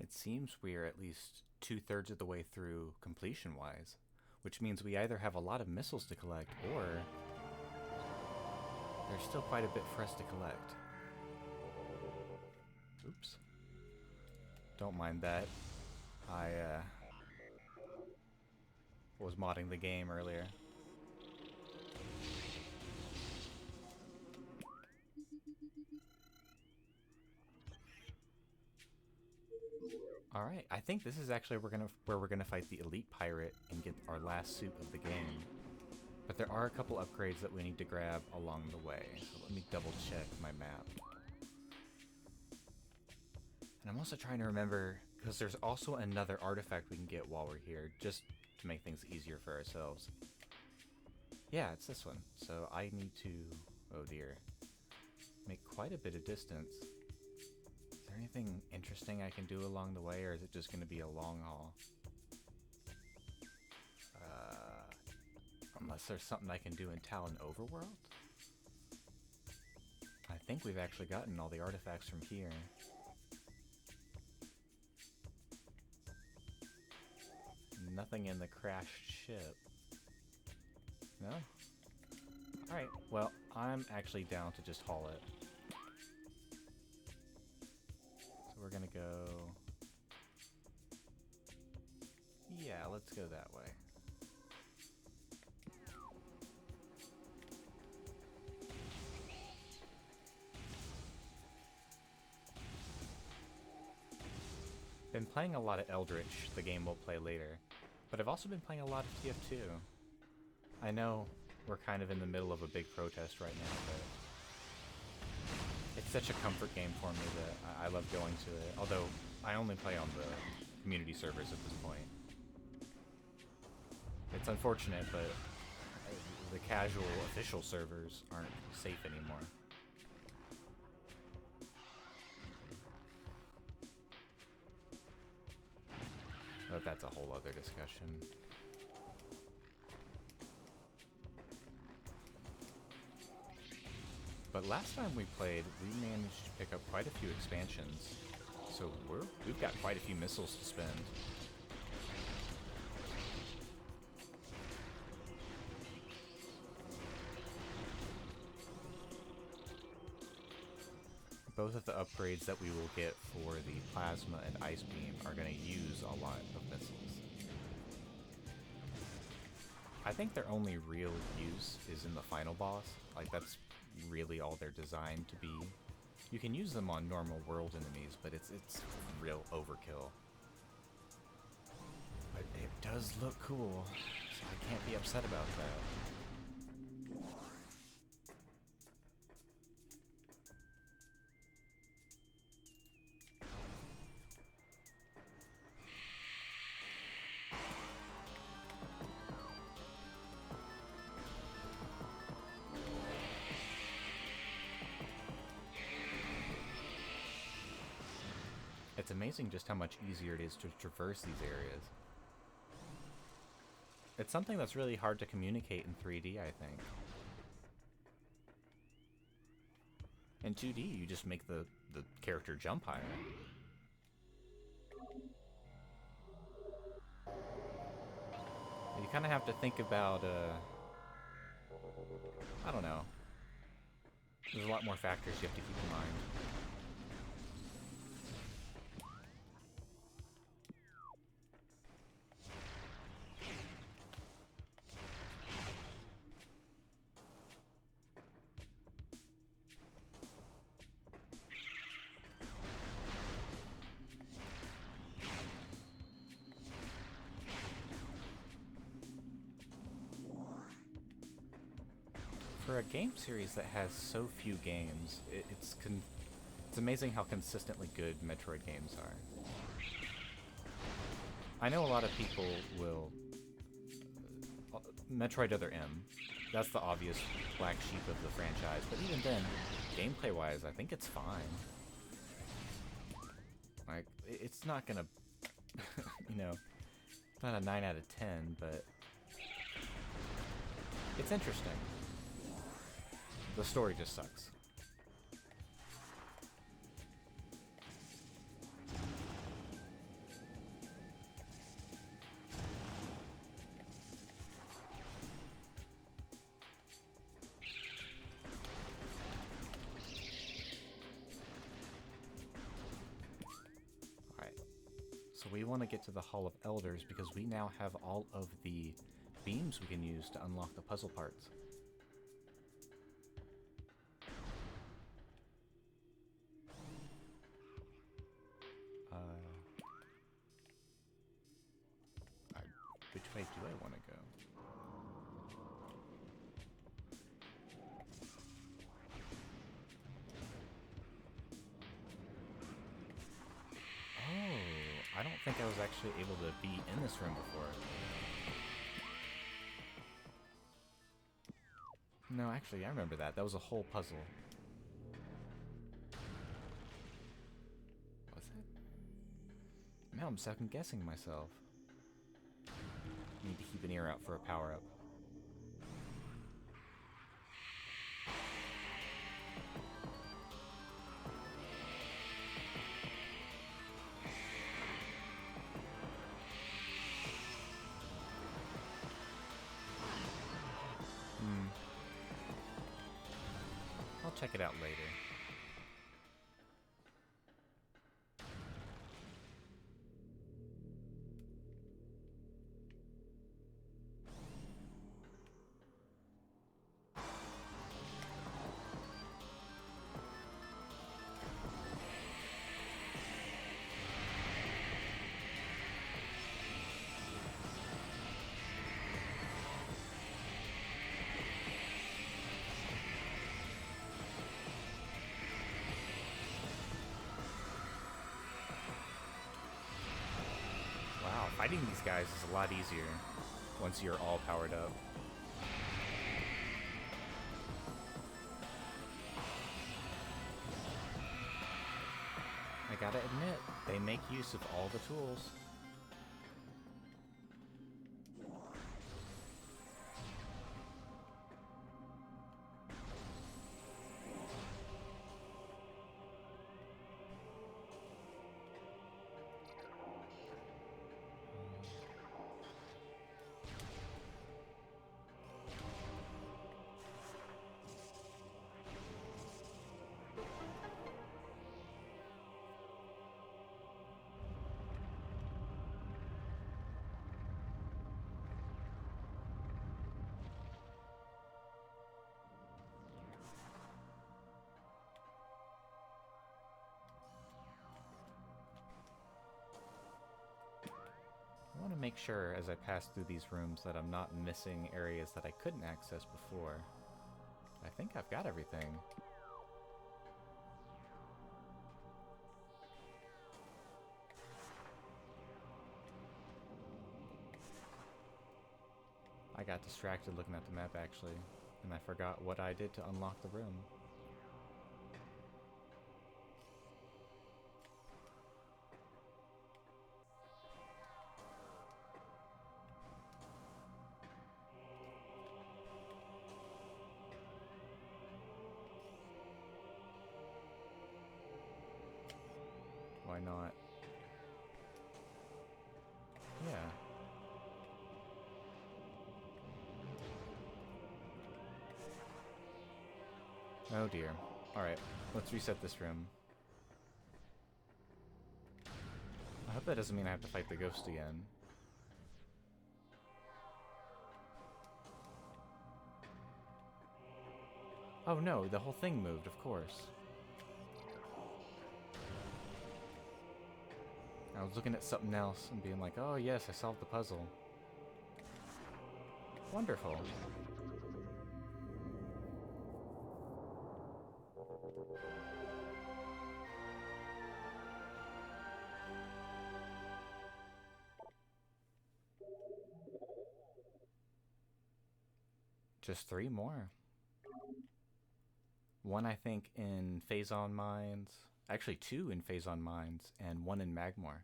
It seems we're at least two-thirds of the way through completion-wise, which means we either have a lot of missiles to collect, or there's still quite a bit for us to collect. Oops. Don't mind that. I was modding the game earlier. Alright, I think this is actually where we're gonna fight the elite pirate and get our last suit of the game. But there are a couple upgrades that we need to grab along the way, so let me double check my map. And I'm also trying to remember, because there's also another artifact we can get while we're here, just to make things easier for ourselves. Yeah, it's this one. So I need to, oh dear, make quite a bit of distance. Is there anything interesting I can do along the way, or is it just going to be a long haul? Unless there's something I can do in Talon Overworld? I think we've actually gotten all the artifacts from here. Nothing in the crashed ship. No? Alright, well, I'm actually down to just haul it. So we're gonna go... Yeah, let's go that way. Been playing a lot of Eldritch, the game we'll play later, but I've also been playing a lot of TF2. I know we're kind of in the middle of a big protest right now, but it's such a comfort game for me that I love going to it, although I only play on the community servers at this point. It's unfortunate, but the casual official servers aren't safe anymore. But that's a whole other discussion. But last time we played, we managed to pick up quite a few expansions. So we've got quite a few missiles to spend. Both of the upgrades that we will get for the Plasma and Ice Beam are going to use a lot of missiles. I think their only real use is in the final boss. Like, that's really all they're designed to be. You can use them on normal world enemies, but it's real overkill. But it does look cool, so I can't be upset about that. It's amazing just how much easier it is to traverse these areas. It's something that's really hard to communicate in 3D, I think. In 2D, you just make the character jump higher. You kind of have to think about, I don't know. There's a lot more factors you have to keep in mind. For a game series that has so few games, it's amazing how consistently good Metroid games are. I know a lot of people will... Metroid Other M. That's the obvious black sheep of the franchise, but even then, gameplay-wise, I think it's fine. Like, it's not gonna... you know, it's not a 9 out of 10, but... it's interesting. The story just sucks. So we want to get to the Hall of Elders because we now have all of the beams we can use to unlock the puzzle parts. Which way do I want to go? Oh, I don't think I was actually able to be in this room before. No, actually, I remember that. That was a whole puzzle. Was it? Now I'm second guessing myself. Need to keep an ear out for a power-up. I'll check it out later. Fighting these guys is a lot easier once you're all powered up. I gotta admit, they make use of all the tools. I want to make sure as I pass through these rooms that I'm not missing areas that I couldn't access before. I think I've got everything. I got distracted looking at the map actually, and I forgot what I did to unlock the room. Why not? Yeah. Oh dear. Alright, let's reset this room. I hope that doesn't mean I have to fight the ghost again. Oh no, the whole thing moved, of course. I was looking at something else and being like, oh yes, I solved the puzzle. Wonderful. Just 3 more. One, I think, in Phazon Mines. Actually, 2 in Phazon Mines, and 1 in Magmor.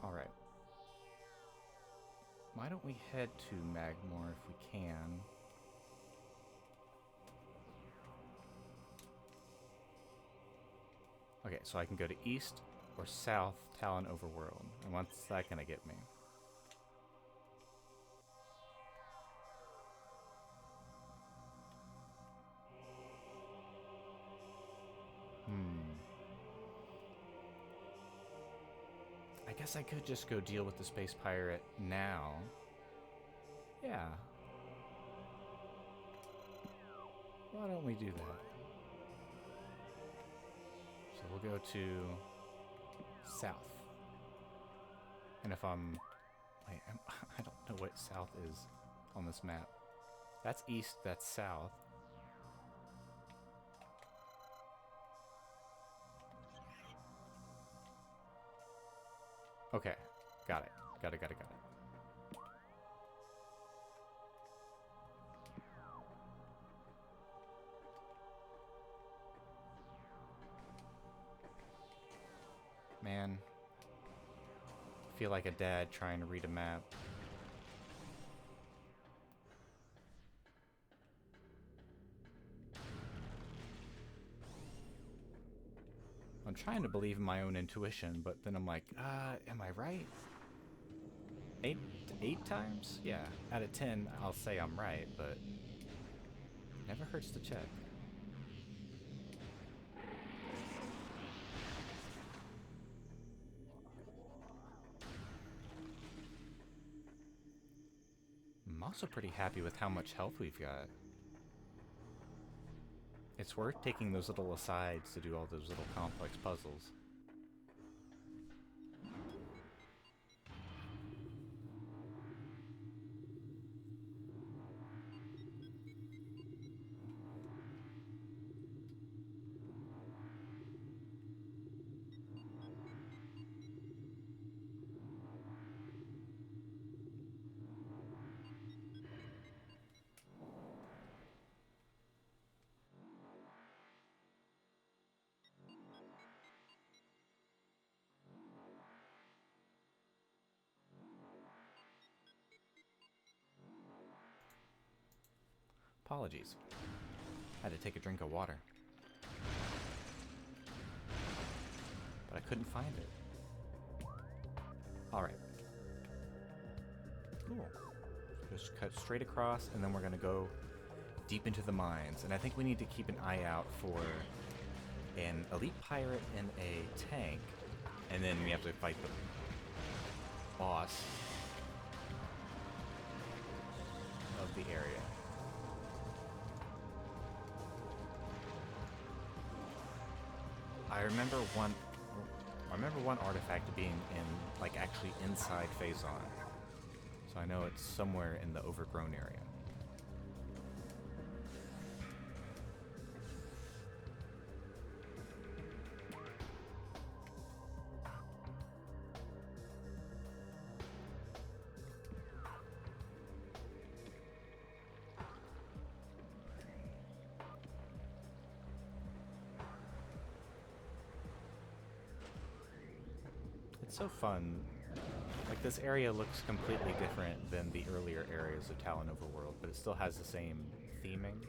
Alright. Why don't we head to Magmor if we can? Okay, so I can go to east or south Talon Overworld. And what's that gonna get me? I guess I could just go deal with the space pirate now. Yeah. Why don't we do that? So we'll go to south. And if I'm... Wait, I don't know what south is on this map. That's east, that's south. Okay, got it. Got it. Man, I feel like a dad trying to read a map. I'm trying to believe in my own intuition, but then I'm like, am I right? Eight times? Yeah, out of 10, I'll say I'm right, but never hurts to check. I'm also pretty happy with how much health we've got. It's worth taking those little asides to do all those little complex puzzles. Apologies. I had to take a drink of water. But I couldn't find it. Alright. Cool. Just cut straight across, and then we're gonna go deep into the mines. And I think we need to keep an eye out for an elite pirate in a tank. And then we have to fight the boss of the area. I remember one artifact being in, like, actually inside Phazon. So I know it's somewhere in the overgrown area. It's so fun. Like, this area looks completely different than the earlier areas of Talon Overworld, but it still has the same theming.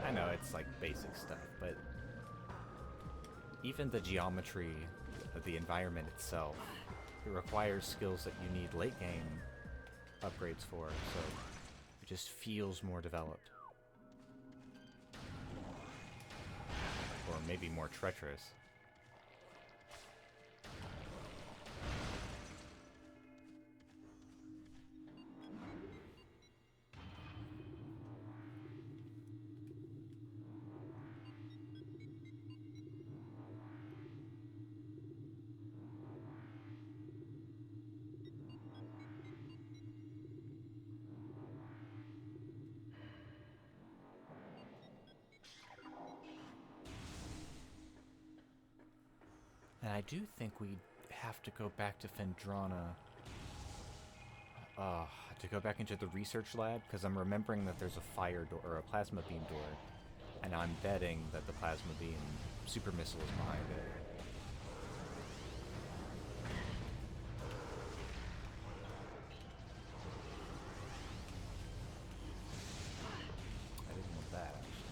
I know it's like basic stuff, but even the geometry of the environment itself, it requires skills that you need late game upgrades for, so it just feels more developed. Or maybe more treacherous. And I do think we have to go back to Phendrana to go back into the research lab, because I'm remembering that there's a fire door, or a plasma beam door, and I'm betting that the plasma beam super missile is behind it. I didn't want that, actually.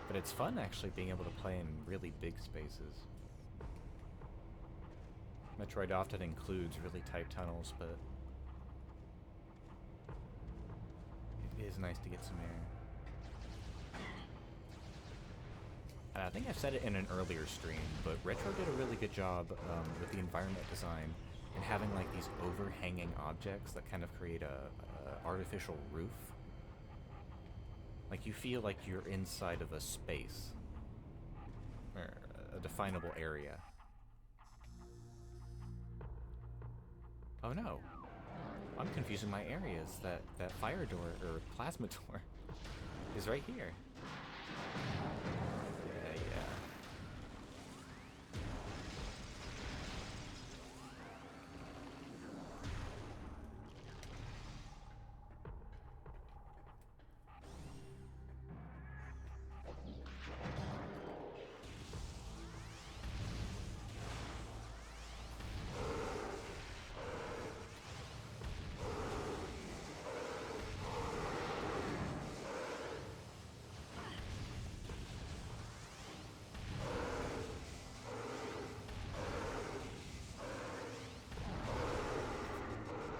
But it's fun actually being able to play in really big spaces. Metroid often includes really tight tunnels, but is nice to get some air. I think I've said it in an earlier stream, but Retro did a really good job with the environment design and having like these overhanging objects that kind of create a artificial roof. Like you feel like you're inside of a space or a definable area. Oh no, I'm confusing my areas. That fire door or plasma door is right here.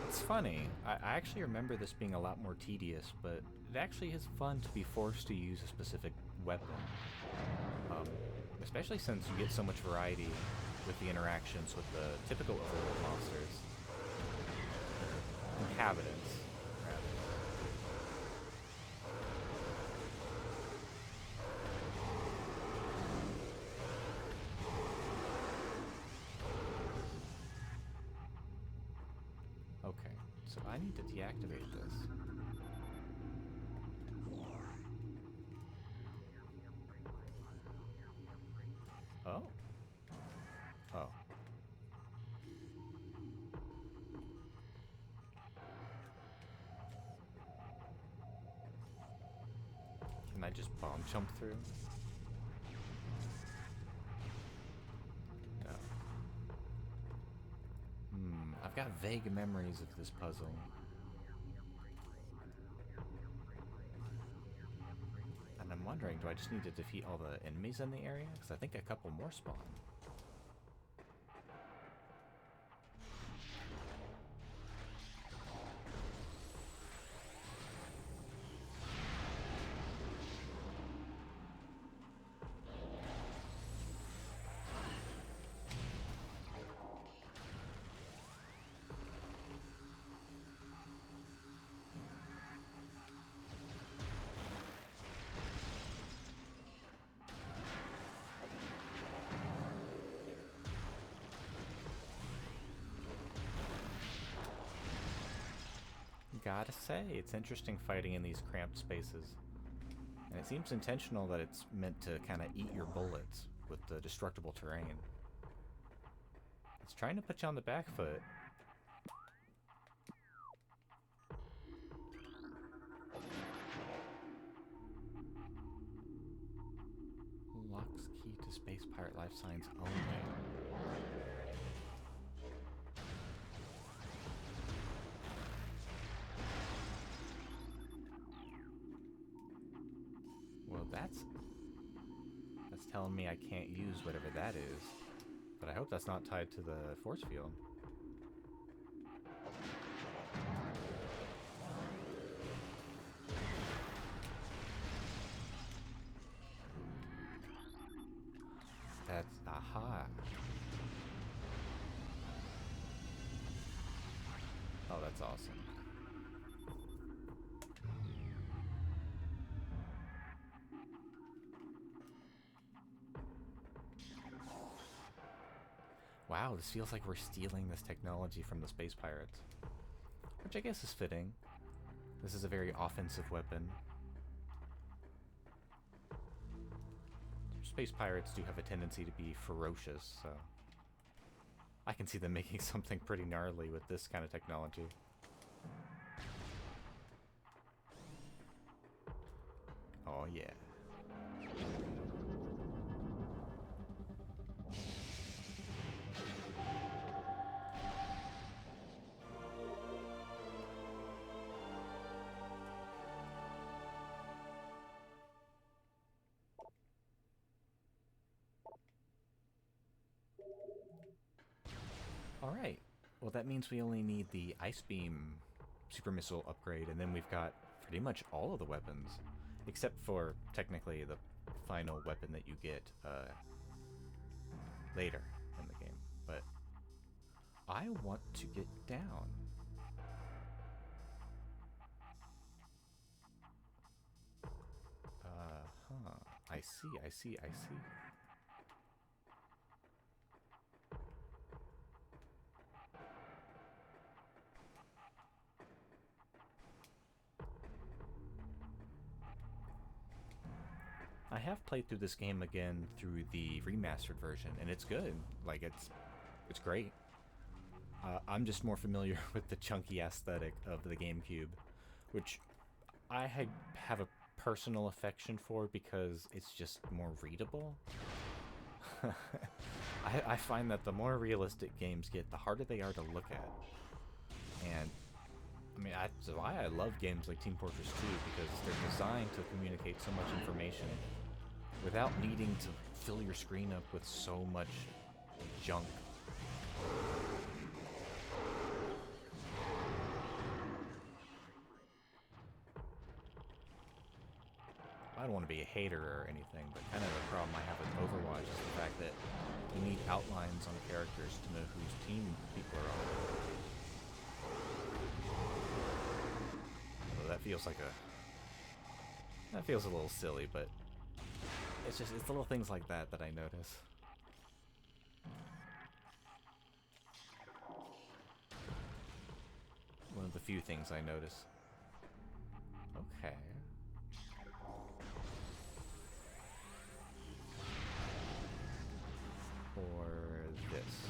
It's funny. I actually remember this being a lot more tedious, but it actually is fun to be forced to use a specific weapon. Especially since you get so much variety with the interactions with the typical overworld monsters. Inhabitants, rather. Okay, so I need to deactivate this. Oh. Oh. Can I just bomb jump through? No. I've got vague memories of this puzzle. And I'm wondering, do I just need to defeat all the enemies in the area? Because I think a couple more spawn. Gotta say, it's interesting fighting in these cramped spaces. And it seems intentional that it's meant to kind of eat your bullets with the destructible terrain. It's trying to put you on the back foot. Locks key to space pirate life signs only. Well, that's telling me I can't use whatever that is. But I hope that's not tied to the force field. That's... aha. Oh, that's awesome. Wow, this feels like we're stealing this technology from the space pirates. Which I guess is fitting. This is a very offensive weapon. Space pirates do have a tendency to be ferocious, so I can see them making something pretty gnarly with this kind of technology. Oh yeah. Alright, well that means we only need the Ice Beam Super Missile upgrade, and then we've got, for pretty much all of the weapons, except for technically the final weapon that you get later in the game. But I want to get down. I see. I have played through this game again through the remastered version, and it's good. Like, it's great. I'm just more familiar with the chunky aesthetic of the GameCube, which I have a personal affection for because it's just more readable. I find that the more realistic games get, the harder they are to look at. And I mean, that's why I love games like Team Fortress 2, because they're designed to communicate so much information without needing to fill your screen up with so much junk. I don't want to be a hater or anything, but kind of the problem I have with Overwatch is the fact that you need outlines on characters to know whose team people are on. Although that feels a little silly, but it's little things like that that I notice. One of the few things I notice. Okay. Or this.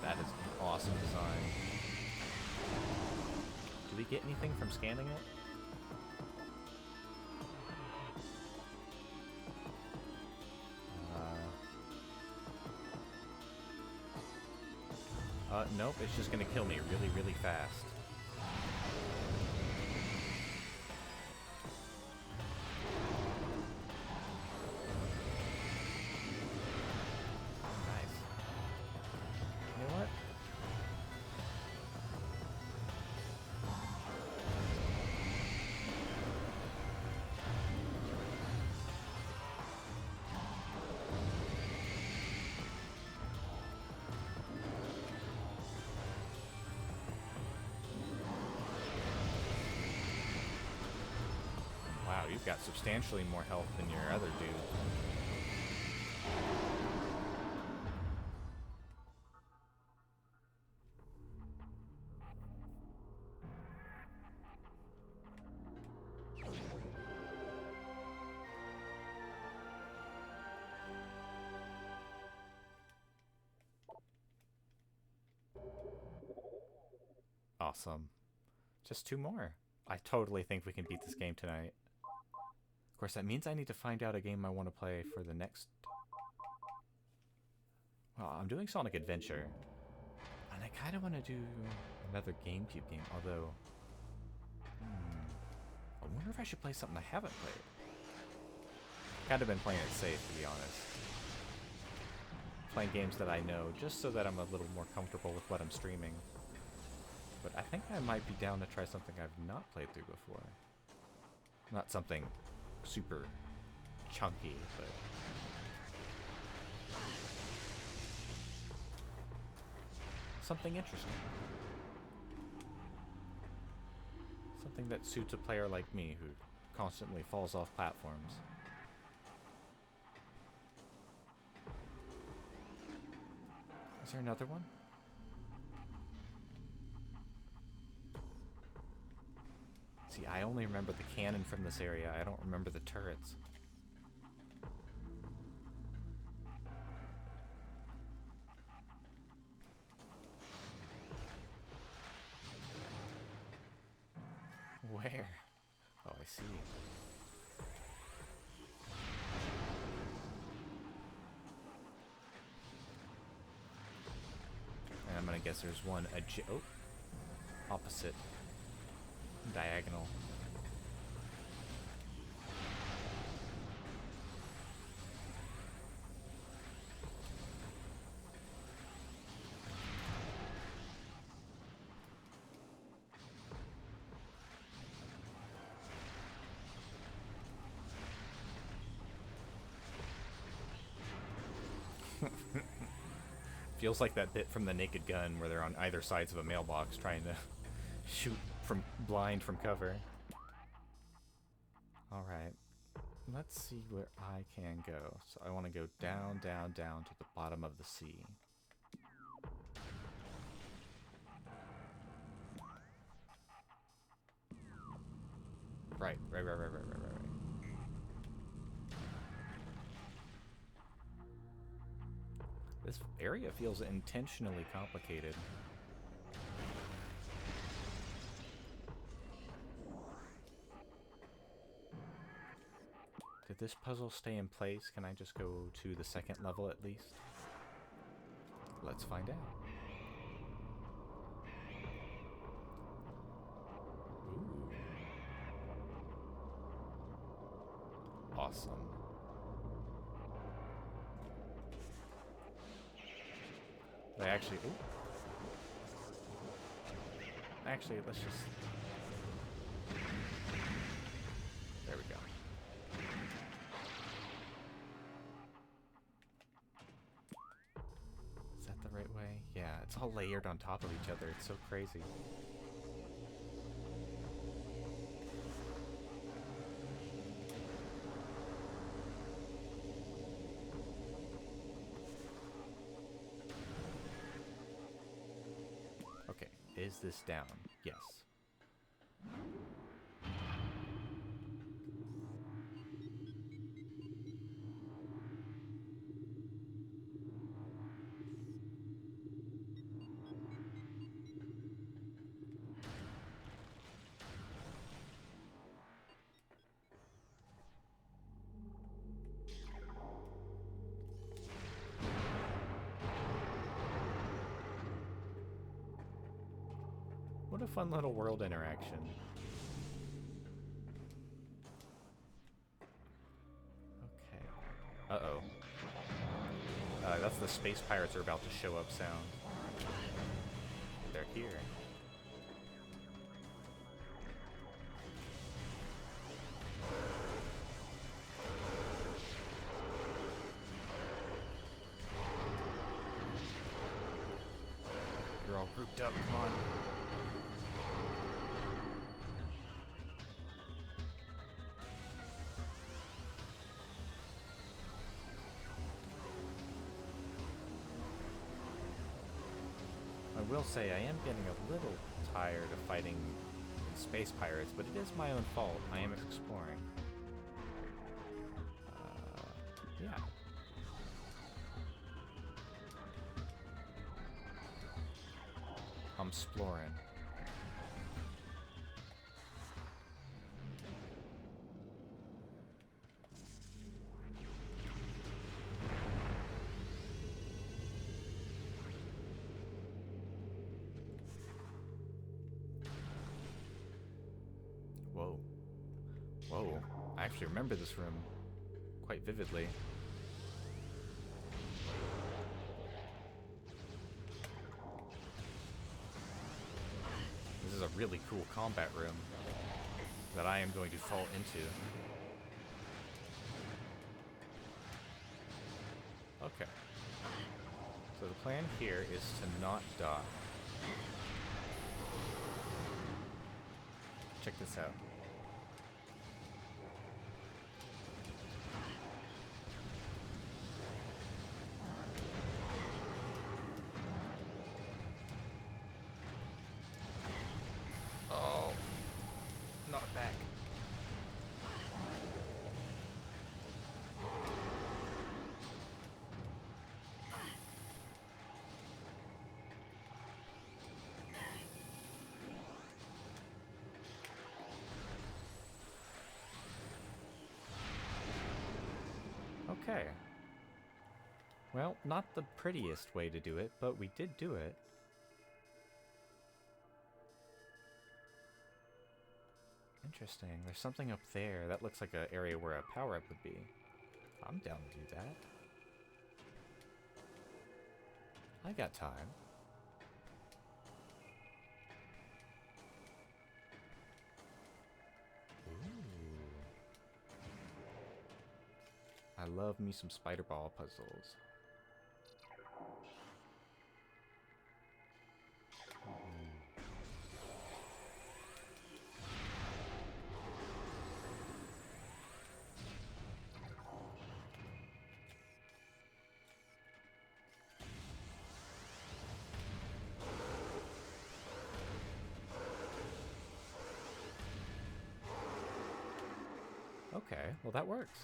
That is an awesome design. Do we get anything from scanning it? Nope, it's just gonna kill me really, really fast. Wow, you've got substantially more health than your other dude. Awesome. Just 2 more. I totally think we can beat this game tonight. Of course, that means I need to find out a game I want to play for the next... Well, I'm doing Sonic Adventure. And I kind of want to do another GameCube game, although... I wonder if I should play something I haven't played. Kind of been playing it safe, to be honest. Playing games that I know, just so that I'm a little more comfortable with what I'm streaming. But I think I might be down to try something I've not played through before. Not something super chunky, but... something interesting. Something that suits a player like me who constantly falls off platforms. Is there another one? See, I only remember the cannon from this area. I don't remember the turrets. Where? Oh, I see. And I'm gonna guess there's one opposite. Diagonal. Feels like that bit from The Naked Gun where they're on either sides of a mailbox trying to shoot from blind from cover. Alright. Let's see where I can go. So I want to go down, down, down to the bottom of the sea. Right. This area feels intentionally complicated. Did this puzzle stay in place? Can I just go to the second level at least? Let's find out. Ooh. Awesome. They actually... Ooh. Actually, let's just... There we go. Is that the right way? Yeah, it's all layered on top of each other. It's so crazy. Okay, is this down? Yes. What a fun little world interaction. Okay. Uh-oh. That's the space pirates are about to show up sound. They're here. You're all grouped up, come on. I will say I am getting a little tired of fighting space pirates, but it is my own fault. I am exploring. Yeah. I'm exploring. Whoa. Whoa. I actually remember this room quite vividly. This is a really cool combat room that I am going to fall into. Okay. So the plan here is to not die. Check this out. Oh, not back. Okay. Well, not the prettiest way to do it, but we did do it. Interesting. There's something up there. That looks like an area where a power-up would be. I'm down to do that. I got time. I love me some spider ball puzzles. Okay, well that works.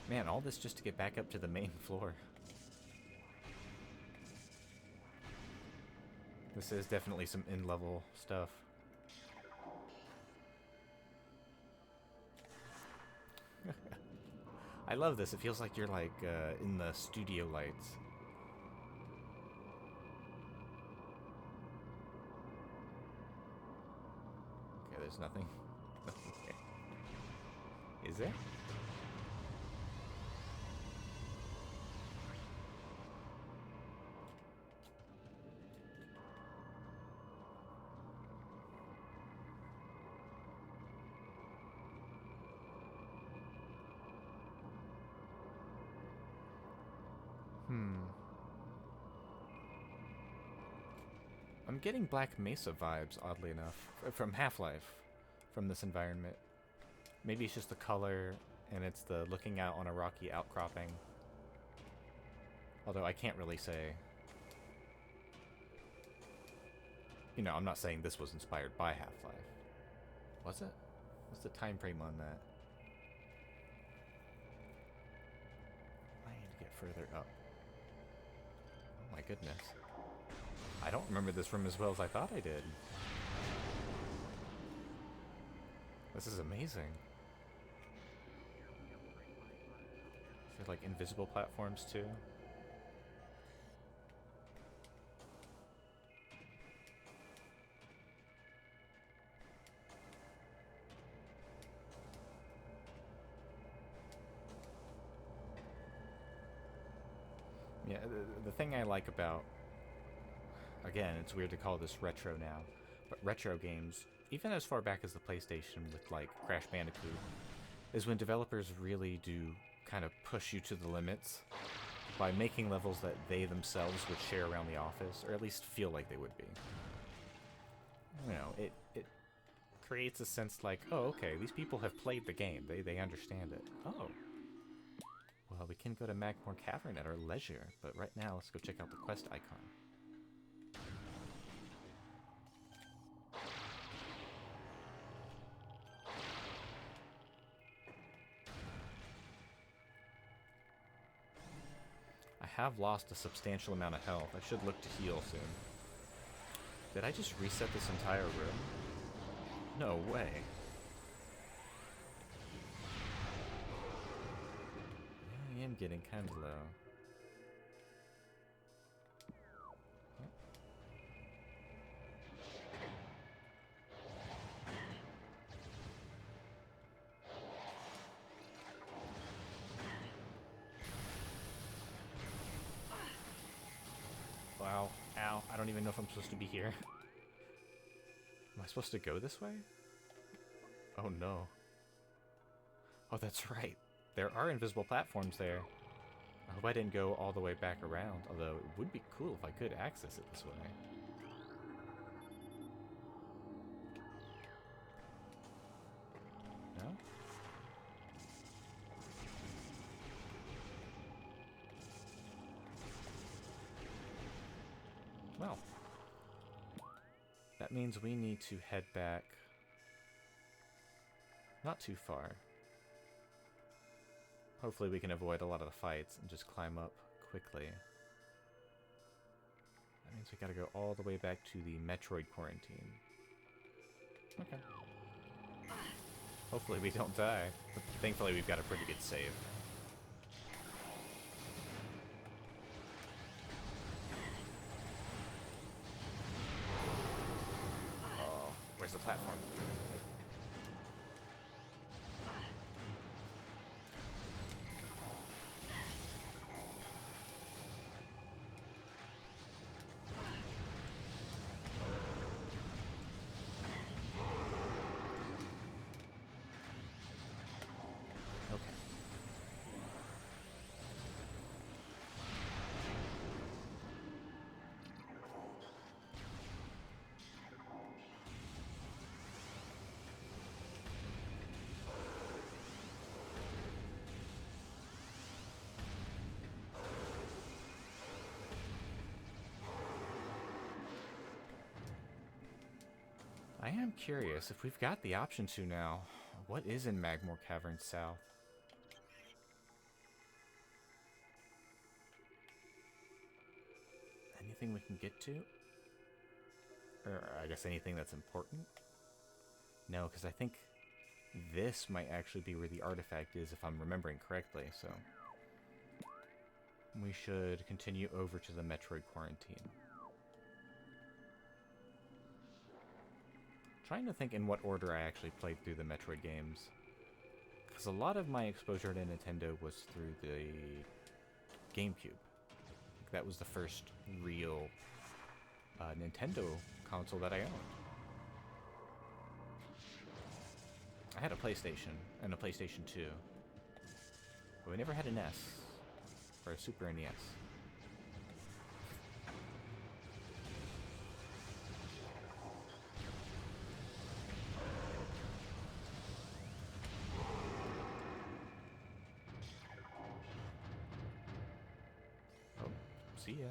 Man, all this just to get back up to the main floor. This is definitely some in-level stuff. I love this. It feels like you're like in the studio lights. Okay, there's nothing. Is there? I'm getting Black Mesa vibes, oddly enough, from Half-Life, from this environment. Maybe it's just the color, and it's the looking out on a rocky outcropping. Although I can't really say. You know, I'm not saying this was inspired by Half-Life. Was it? What's the time frame on that? I need to get further up. Oh my goodness. I don't remember this room as well as I thought I did. This is amazing. Is there like invisible platforms too? Yeah, the thing I like about, again, it's weird to call this retro now, but retro games, even as far back as the PlayStation with like Crash Bandicoot, is when developers really do kind of push you to the limits by making levels that they themselves would share around the office, or at least feel like they would be. You know, it creates a sense like, oh, okay, these people have played the game. They understand it. Oh. Well, we can go to Magmore Cavern at our leisure, but right now, let's go check out the quest icon. I have lost a substantial amount of health. I should look to heal soon. Did I just reset this entire room? No way. Yeah, I am getting kind of low. Wow. Ow. I don't even know if I'm supposed to be here. Am I supposed to go this way? Oh no. Oh, that's right. There are invisible platforms there. I hope I didn't go all the way back around, although it would be cool if I could access it this way. No? Well, that means we need to head back not too far. Hopefully we can avoid a lot of the fights and just climb up quickly. That means we gotta go all the way back to the Metroid quarantine. Okay. Hopefully we don't die. But thankfully we've got a pretty good save. Oh, where's the platform? I am curious if we've got the option to now. What is in Magmore Caverns South? Anything we can get to? Or I guess anything that's important? No, because I think this might actually be where the artifact is if I'm remembering correctly, so... we should continue over to the Metroid quarantine. Trying to think in what order I actually played through the Metroid games. Because a lot of my exposure to Nintendo was through the GameCube. That was the first real Nintendo console that I owned. I had a PlayStation and a PlayStation 2. But we never had an S. Or a Super NES. Oh, see ya.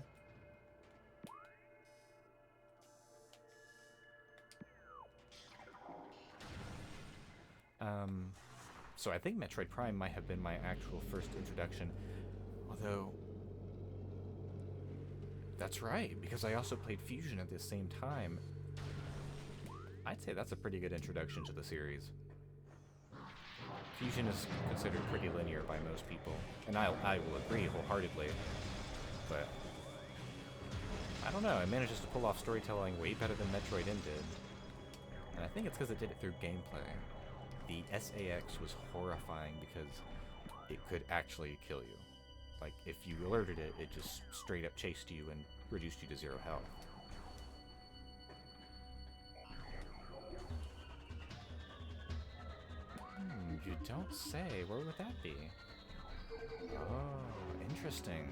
So I think Metroid Prime might have been my actual first introduction. Although, that's right, because I also played Fusion at the same time. I'd say that's a pretty good introduction to the series. Fusion is considered pretty linear by most people, and I will agree wholeheartedly, but I don't know, it manages to pull off storytelling way better than Metroid M did, and I think it's because it did it through gameplay. The SAX was horrifying because it could actually kill you. Like, if you alerted it, it just straight up chased you and reduced you to 0 health. You don't say. Where would that be? Oh, interesting.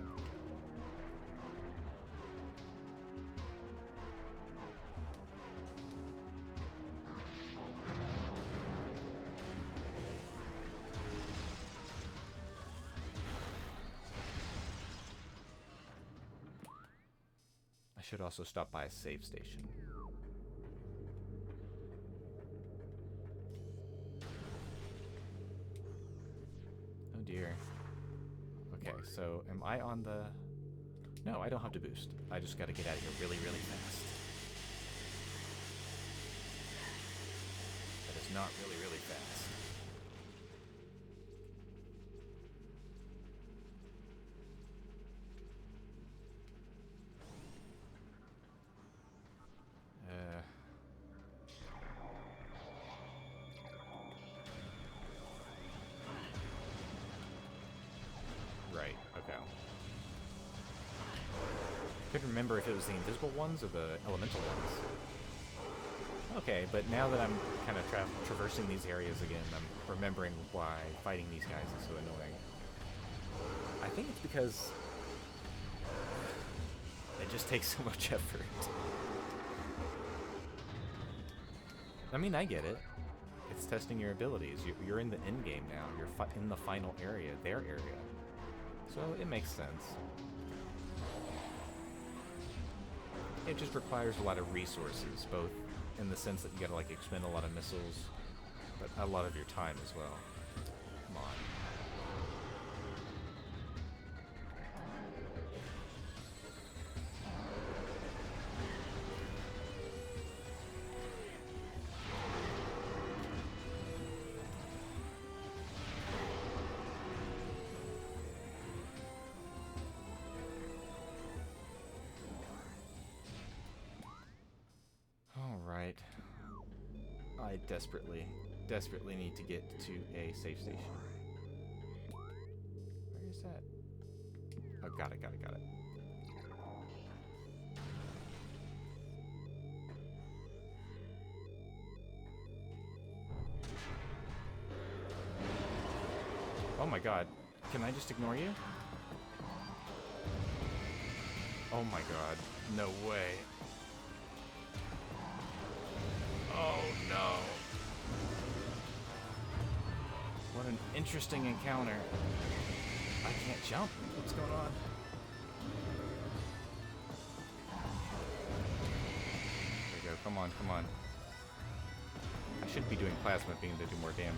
I should also stop by a save station. Oh dear. Okay, so am I on the... No, I don't have to boost. I just gotta get out of here really, really fast. That is not really, really fast. Right, okay. Couldn't remember if it was the invisible ones or the elemental ones. Okay, but now that I'm kind of traversing these areas again, I'm remembering why fighting these guys is so annoying. I think it's because it just takes so much effort. I mean, I get it. It's testing your abilities. You're in the end game now. You're in the final area, their area. So it makes sense. It just requires a lot of resources, both in the sense that you gotta like expend a lot of missiles, but a lot of your time as well. Come on. I desperately need to get to a safe station. Where is that? Oh, got it. Oh my god. Can I just ignore you? Oh my god. No way. Oh no. What an interesting encounter. I can't jump. What's going on? There we go. Come on. should be doing plasma beam to do more damage.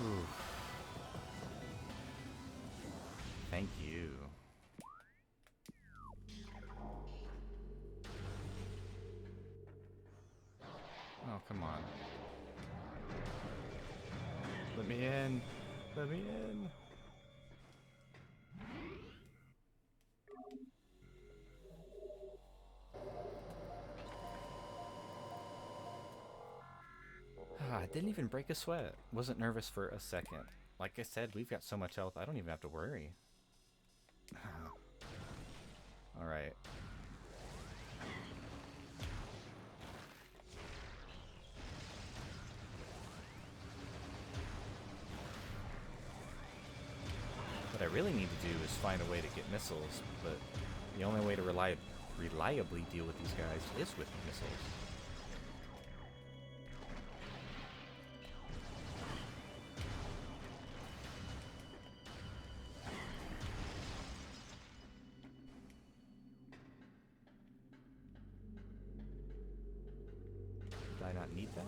Oof. Thank you. Oh, come on. Let me in. Let me in. I didn't even break a sweat. Wasn't nervous for a second. Like I said, we've got so much health, I don't even have to worry. Alright. What I really need to do is find a way to get missiles, but the only way to reliably deal with these guys is with missiles. Did I not need that?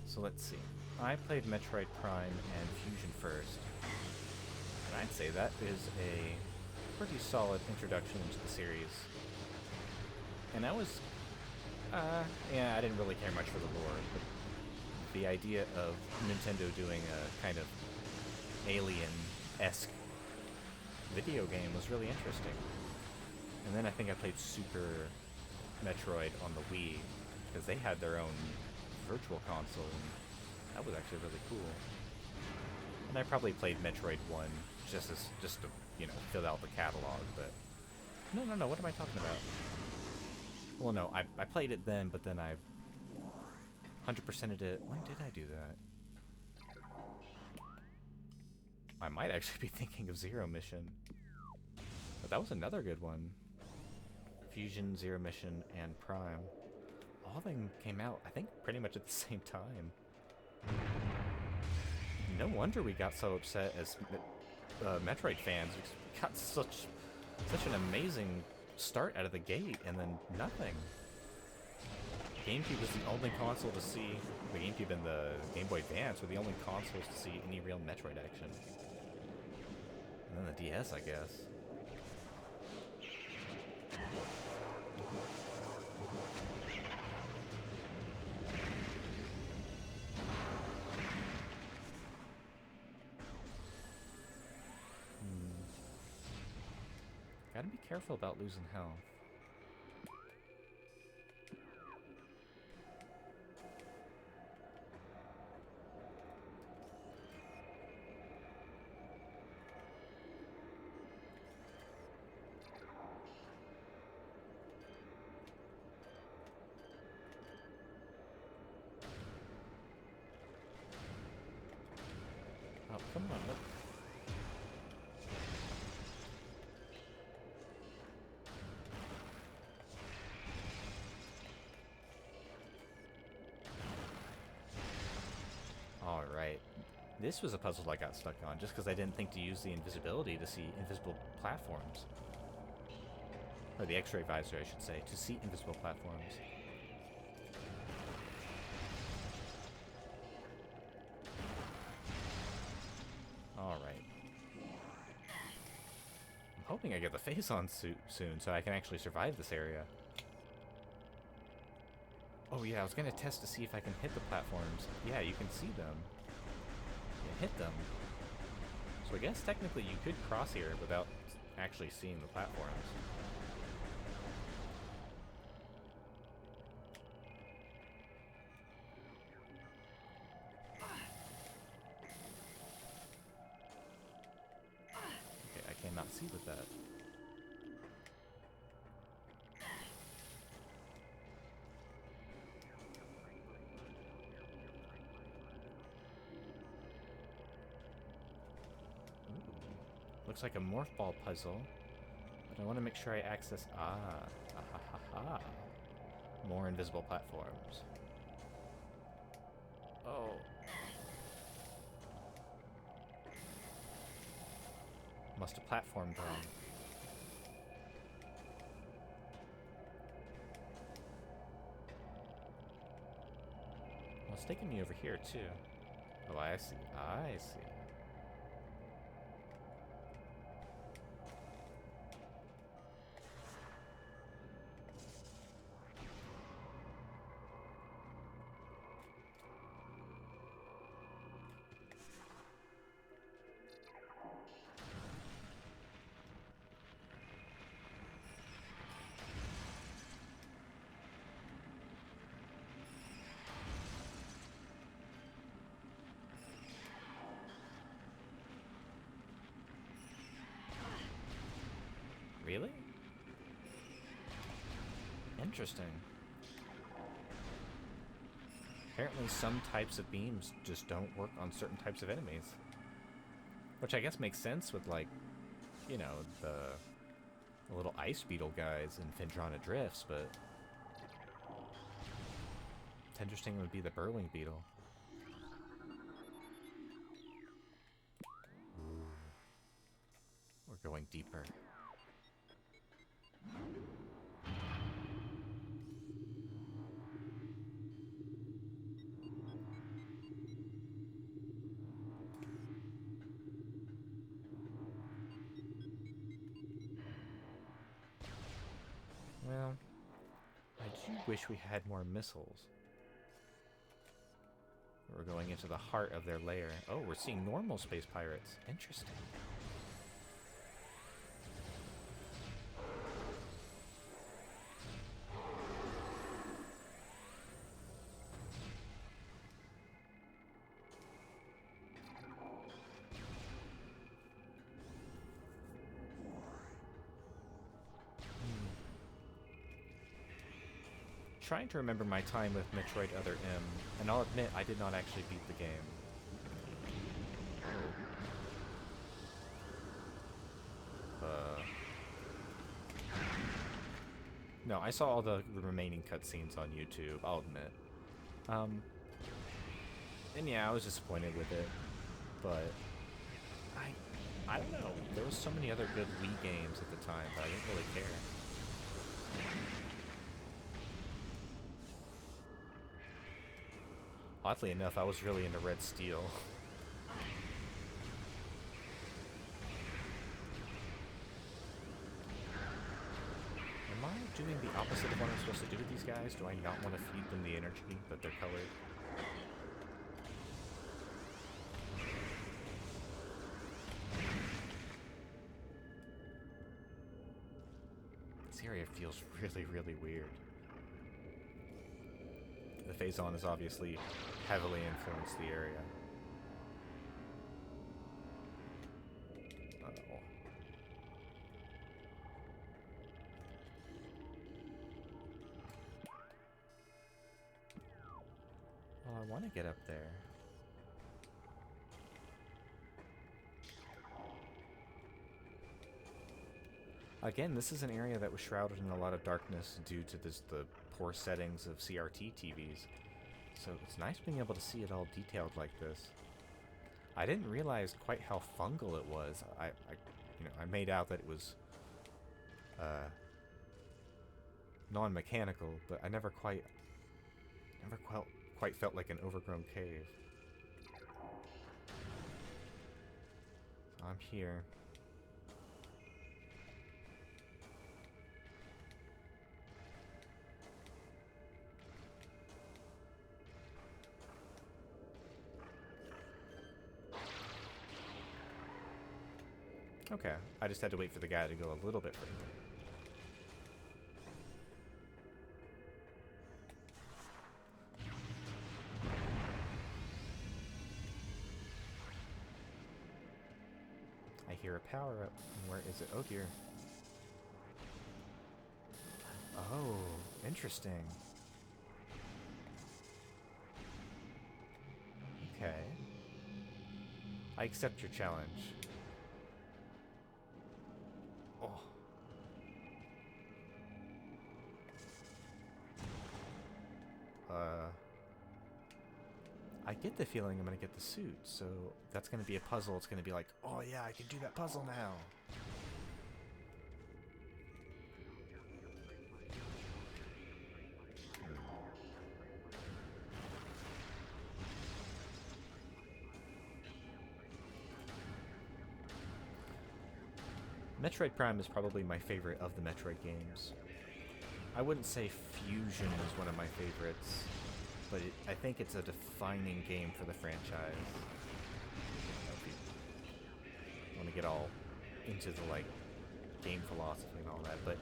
So let's see. I played Metroid Prime and Fusion first. And I'd say that is a pretty solid introduction into the series. And I was, yeah, I didn't really care much for the lore, but the idea of Nintendo doing a kind of Alien-esque video game was really interesting. And then I think I played Super Metroid on the Wii, because they had their own virtual console, and that was actually really cool. And I probably played Metroid 1 just to, you know, fill out the catalog, but no, what am I talking about? Well, no, I played it then, but then I 100%ed it. When did I do that? I might actually be thinking of Zero Mission. But that was another good one. Fusion, Zero Mission, and Prime. All of them came out, I think, pretty much at the same time. No wonder we got so upset as Metroid fans. We got such an amazing start out of the gate, and then nothing. GameCube was the only console to see, the GameCube and the Game Boy Advance were the only consoles to see any real Metroid action. And then the DS, I guess. Gotta be careful about losing health. Oh, come on, look. Alright. This was a puzzle I got stuck on, just because I didn't think to use the invisibility to see invisible platforms. Or the X-ray visor, I should say, to see invisible platforms. Alright. I'm hoping I get the face on soon so I can actually survive this area. Oh yeah, I was gonna test to see if I can hit the platforms. Yeah, you can see them. You hit them. So I guess technically you could cross here without actually seeing the platforms. Okay, I cannot see with that. Looks like a morph ball puzzle, but I want to make sure I access... more invisible platforms. Oh. Must have platformed wrong. Well, it's taking me over here, too. Oh, I see. I see. Really? Interesting. Apparently some types of beams just don't work on certain types of enemies. Which I guess makes sense with, like, you know, the little ice beetle guys in Phendrana Drifts, but it's interesting would be the burrowing beetle. Ooh. We're going deeper. Well, I do wish we had more missiles. We're going into the heart of their lair. Oh, we're seeing normal space pirates. Interesting. Trying to remember my time with Metroid Other M, and I'll admit I did not actually beat the game. No, I saw all the remaining cutscenes on YouTube, I'll admit. And yeah, I was disappointed with it, but I don't know. There was so many other good Wii games at the time, but I didn't really care. Oddly enough, I was really into Red Steel. Am I doing the opposite of what I'm supposed to do with these guys? Do I not want to feed them the energy that they're colored? This area feels really, really weird. The Phazon has obviously heavily influenced the area. Uh-oh. Well, I want to get up there. Again, this is an area that was shrouded in a lot of darkness due to the poor settings of CRT TVs. So it's nice being able to see it all detailed like this. I didn't realize quite how fungal it was. I made out that it was non-mechanical, but I never quite felt like an overgrown cave. So I'm here. Okay, I just had to wait for the guy to go a little bit further. I hear a power-up. Where is it? Oh dear. Oh, interesting. Okay. I accept your challenge. Oh. I I get the feeling I'm going to get the suit, so that's going to be a puzzle. It's going to be like, oh yeah, I can do that puzzle now. Metroid Prime is probably my favorite of the Metroid games. I wouldn't say Fusion is one of my favorites, but I think it's a defining game for the franchise. If you want to get all into the like game philosophy and all that, but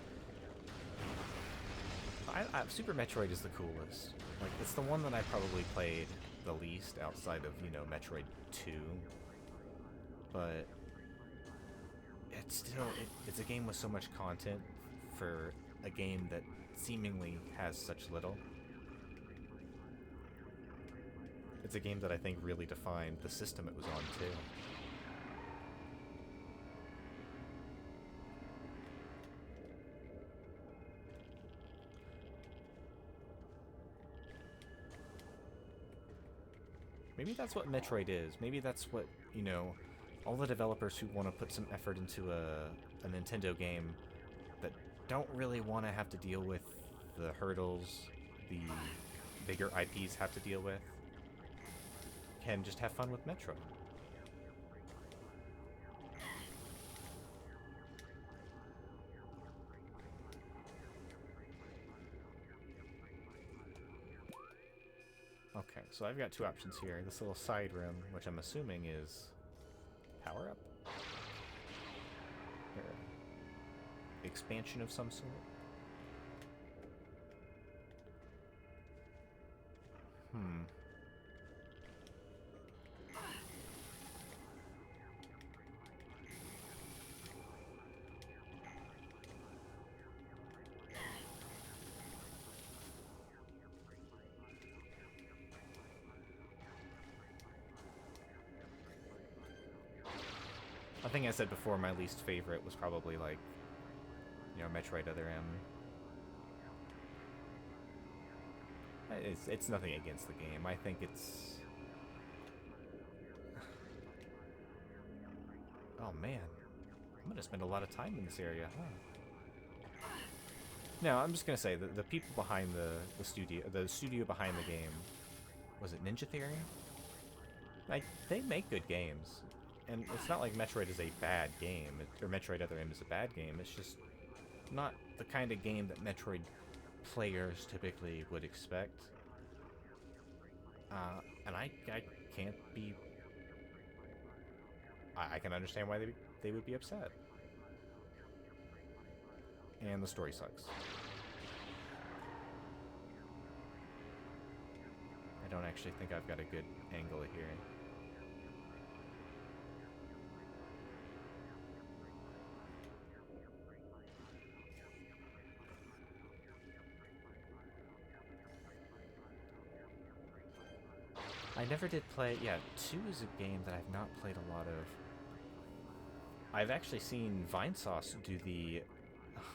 Super Metroid is the coolest. Like, it's the one that I probably played the least outside of, you know, Metroid 2, but it's still, it's a game with so much content for a game that seemingly has such little. It's a game that I think really defined the system it was on, too. Maybe that's what Metroid is. Maybe that's what, you know, all the developers who want to put some effort into a Nintendo game that don't really want to have to deal with the hurdles the bigger IPs have to deal with can just have fun with Metroid. Okay, so I've got two options here. This little side room, which I'm assuming is power up? Or expansion of some sort? I think I said before my least favorite was probably, like, you know, Metroid Other M. It's nothing against the game. I think it's... Oh, man. I'm gonna spend a lot of time in this area, huh? No, I'm just gonna say, the people behind the studio behind the game, was it Ninja Theory? Like, they make good games. And it's not like Metroid is a bad game, or Metroid Other M is a bad game. It's just not the kind of game that Metroid players typically would expect. And I can't be... I can understand why they would be upset. And the story sucks. I don't actually think I've got a good angle here. I never did play... Yeah, 2 is a game that I've not played a lot of. I've actually seen Vinesauce do the...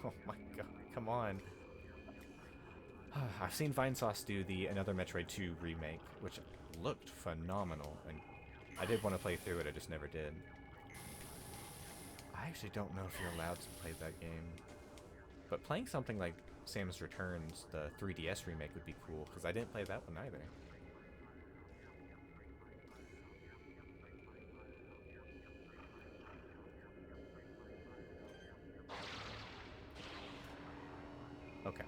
Oh my god, come on. I've seen Vinesauce do the Another Metroid 2 remake, which looked phenomenal, and I did want to play through it, I just never did. I actually don't know if you're allowed to play that game. But playing something like Samus Returns, the 3DS remake, would be cool, because I didn't play that one either. Okay,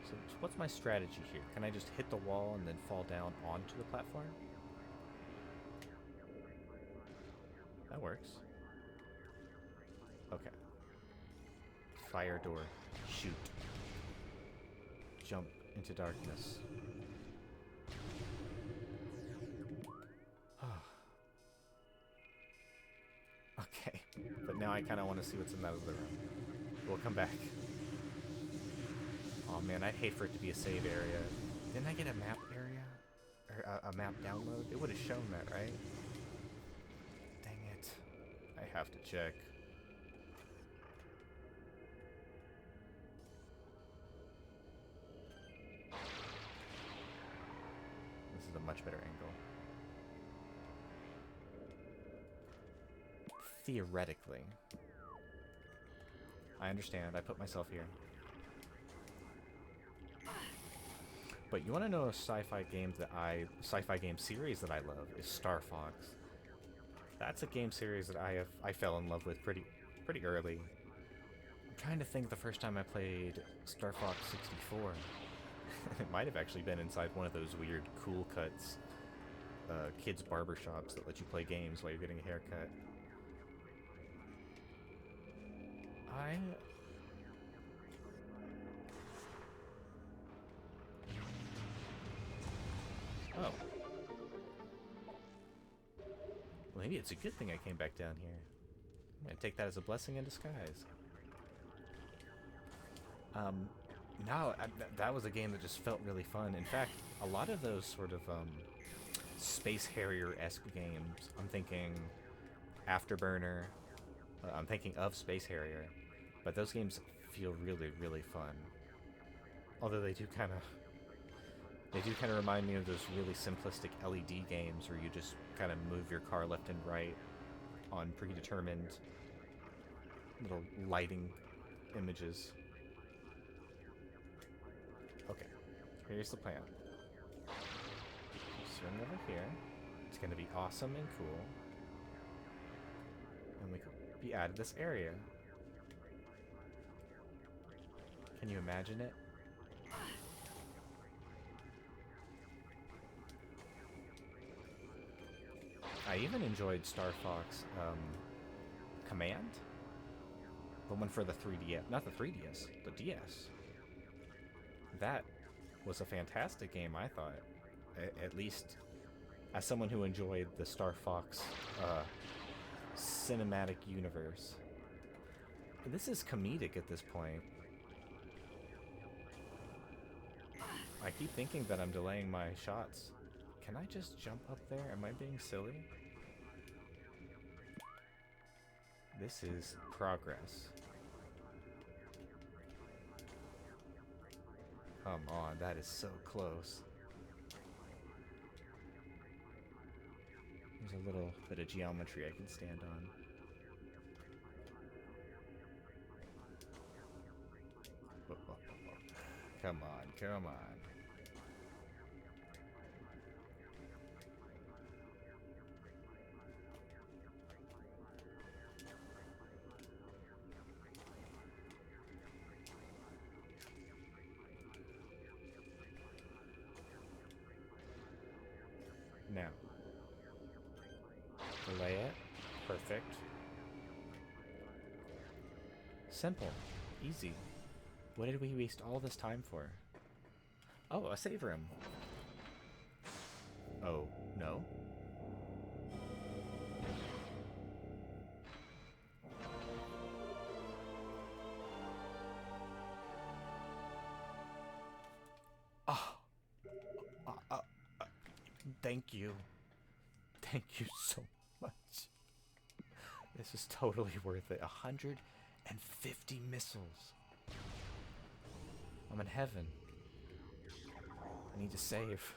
so what's my strategy here? Can I just hit the wall and then fall down onto the platform? That works. Okay. Fire door. Shoot. Jump into darkness. Okay, but now I kind of want to see what's in that other room. We'll come back. Oh man, I'd hate for it to be a save area. Didn't I get a map area? Or a map download? It would have shown that, right? Dang it. I have to check. This is a much better angle. Theoretically. I understand, I put myself here. But you want to know a sci-fi game sci-fi game series that I love is Star Fox. That's a game series that I fell in love with pretty early. I'm trying to think the first time I played Star Fox 64. It might have actually been inside one of those weird Cool Cuts kids barbershops that let you play games while you're getting a haircut. Oh. Well, maybe it's a good thing I came back down here. I'm gonna take that as a blessing in disguise. No, that was a game that just felt really fun. In fact, a lot of those sort of Space Harrier-esque games, I'm thinking Afterburner, I'm thinking of Space Harrier, but those games feel really, really fun. Although they do kind of remind me of those really simplistic LED games where you just kind of move your car left and right on predetermined little lighting images. Okay, here's the plan. Swing over here. It's going to be awesome and cool. And we could be out of this area. Can you imagine it? I even enjoyed Star Fox Command. The one for the 3DS. Not the 3DS, the DS. That was a fantastic game, I thought. At least as someone who enjoyed the Star Fox cinematic universe. This is comedic at this point. I keep thinking that I'm delaying my shots. Can I just jump up there? Am I being silly? This is progress. Come on, that is so close. There's a little bit of geometry I can stand on. Come on, come on. Now, delay it. Perfect. Simple. Easy. What did we waste all this time for? Oh, a save room. Oh, no? Oh. Thank you. Thank you so much. This is totally worth it. 150 missiles. I'm in heaven. I need to save.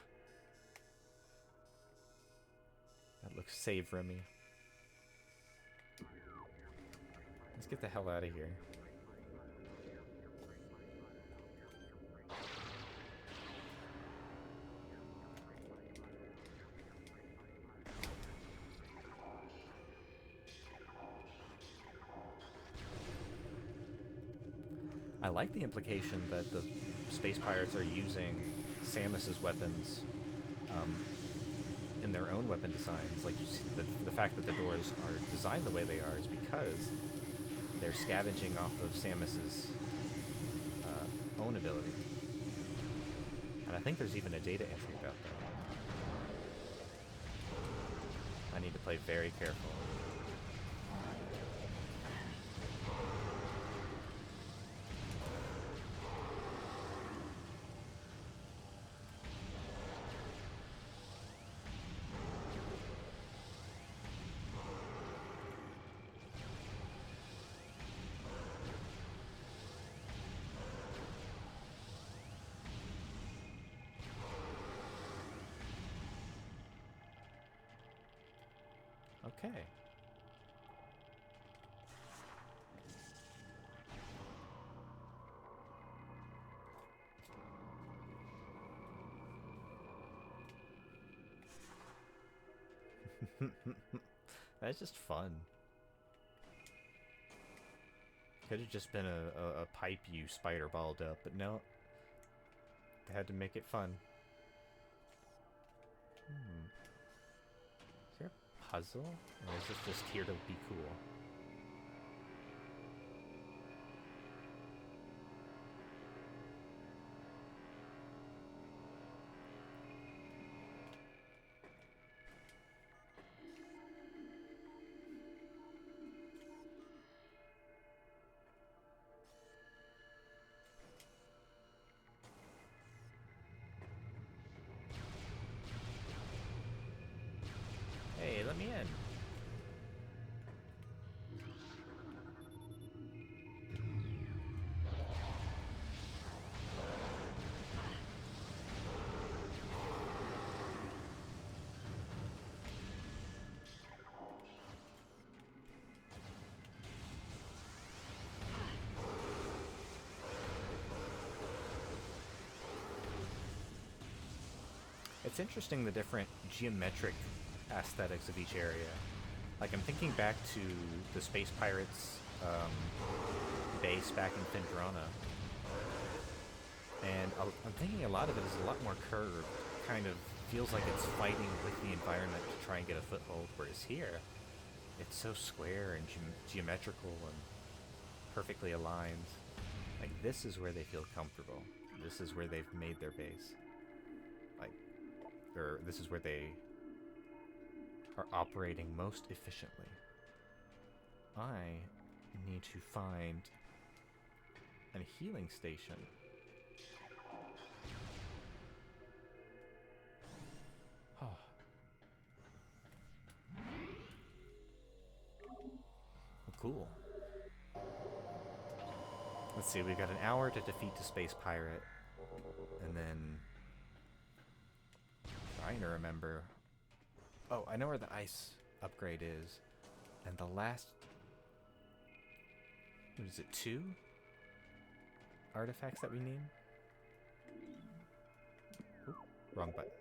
That looks save Remy. Let's get the hell out of here. I like the implication that the space pirates are using Samus's weapons in their own weapon designs. Like, you see, the fact that the doors are designed the way they are is because they're scavenging off of Samus's own ability. And I think there's even a data entry about that. I need to play very careful. Okay. That's just fun. Could have just been a pipe you spider balled up, but no. They had to make it fun. Is there a puzzle? Or is this just here to be cool? Hey, let me in. It's interesting the different geometric aesthetics of each area. Like, I'm thinking back to the Space Pirates base back in Phendrana. And I'm thinking a lot of it is a lot more curved. Kind of feels like it's fighting with the environment to try and get a foothold. Whereas here, it's so square and geometrical and perfectly aligned. Like, this is where they feel comfortable. This is where they've made their base. Like, or this is where they are operating most efficiently. I need to find a healing station. Oh. Well, cool. Let's see, we've got an hour to defeat the space pirate. And then... trying to remember... oh, I know where the ice upgrade is. And the last... what is it, 2 artifacts that we need? Oop, wrong button.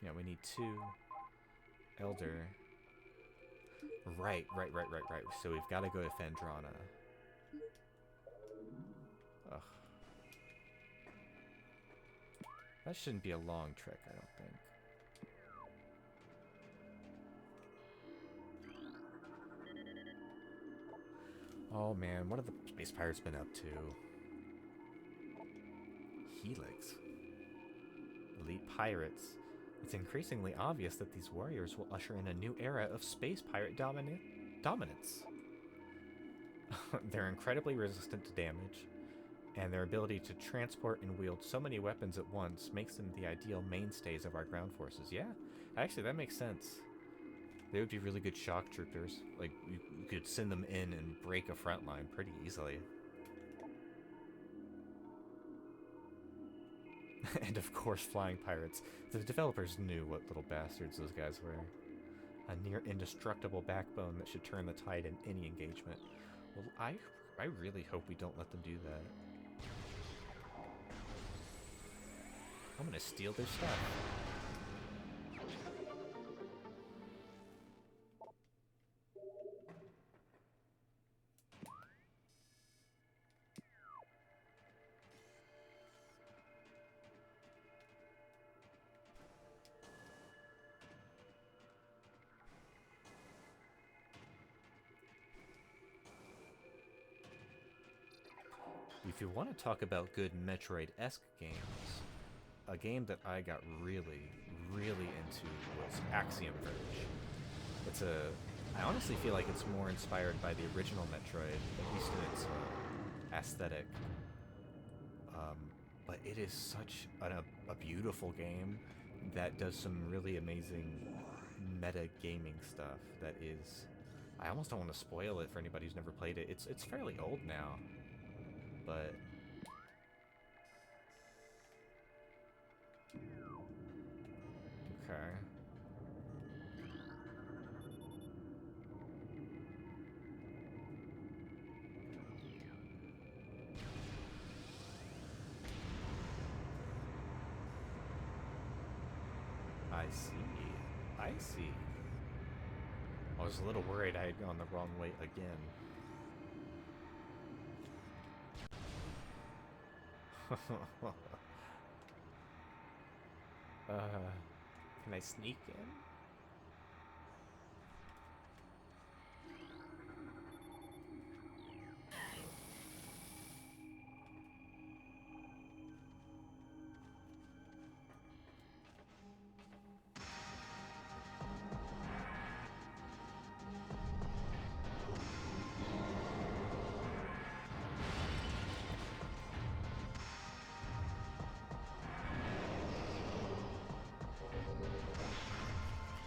Yeah, we need 2 Elder. Right. So we've got to go to Phendrana. Ugh. That shouldn't be a long trek, I don't think. Oh man, what have the space pirates been up to? Helix. Elite pirates. It's increasingly obvious that these warriors will usher in a new era of space pirate dominance. They're incredibly resistant to damage, and their ability to transport and wield so many weapons at once makes them the ideal mainstays of our ground forces. Yeah, actually that makes sense. They would be really good shock troopers. Like, you could send them in and break a front line pretty easily. And of course, flying pirates. The developers knew what little bastards those guys were. A near indestructible backbone that should turn the tide in any engagement. Well, I really hope we don't let them do that. I'm gonna steal their stuff. If you want to talk about good Metroid-esque games, a game that I got really, really into was Axiom Verge. It's I honestly feel like it's more inspired by the original Metroid, at least in its aesthetic. But it is such a beautiful game that does some really amazing meta gaming stuff that is... I almost don't want to spoil it for anybody who's never played it. It's fairly old now. But okay. I see. I see. I was a little worried I had gone the wrong way again. Can I sneak in?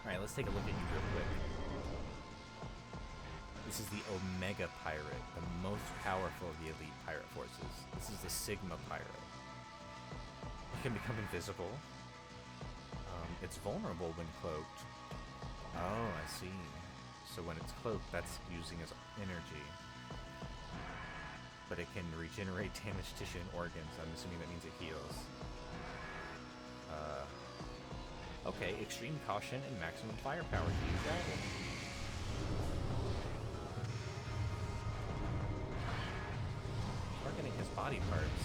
Alright, let's take a look at you real quick. This is the Omega Pirate, the most powerful of the elite pirate forces. This is the Sigma Pirate. It can become invisible. It's vulnerable when cloaked. Oh, I see. So when it's cloaked, that's using its energy. But it can regenerate damaged tissue and organs. I'm assuming that means it heals. Okay, extreme caution and maximum firepower. Do you got it? Targeting his body parts.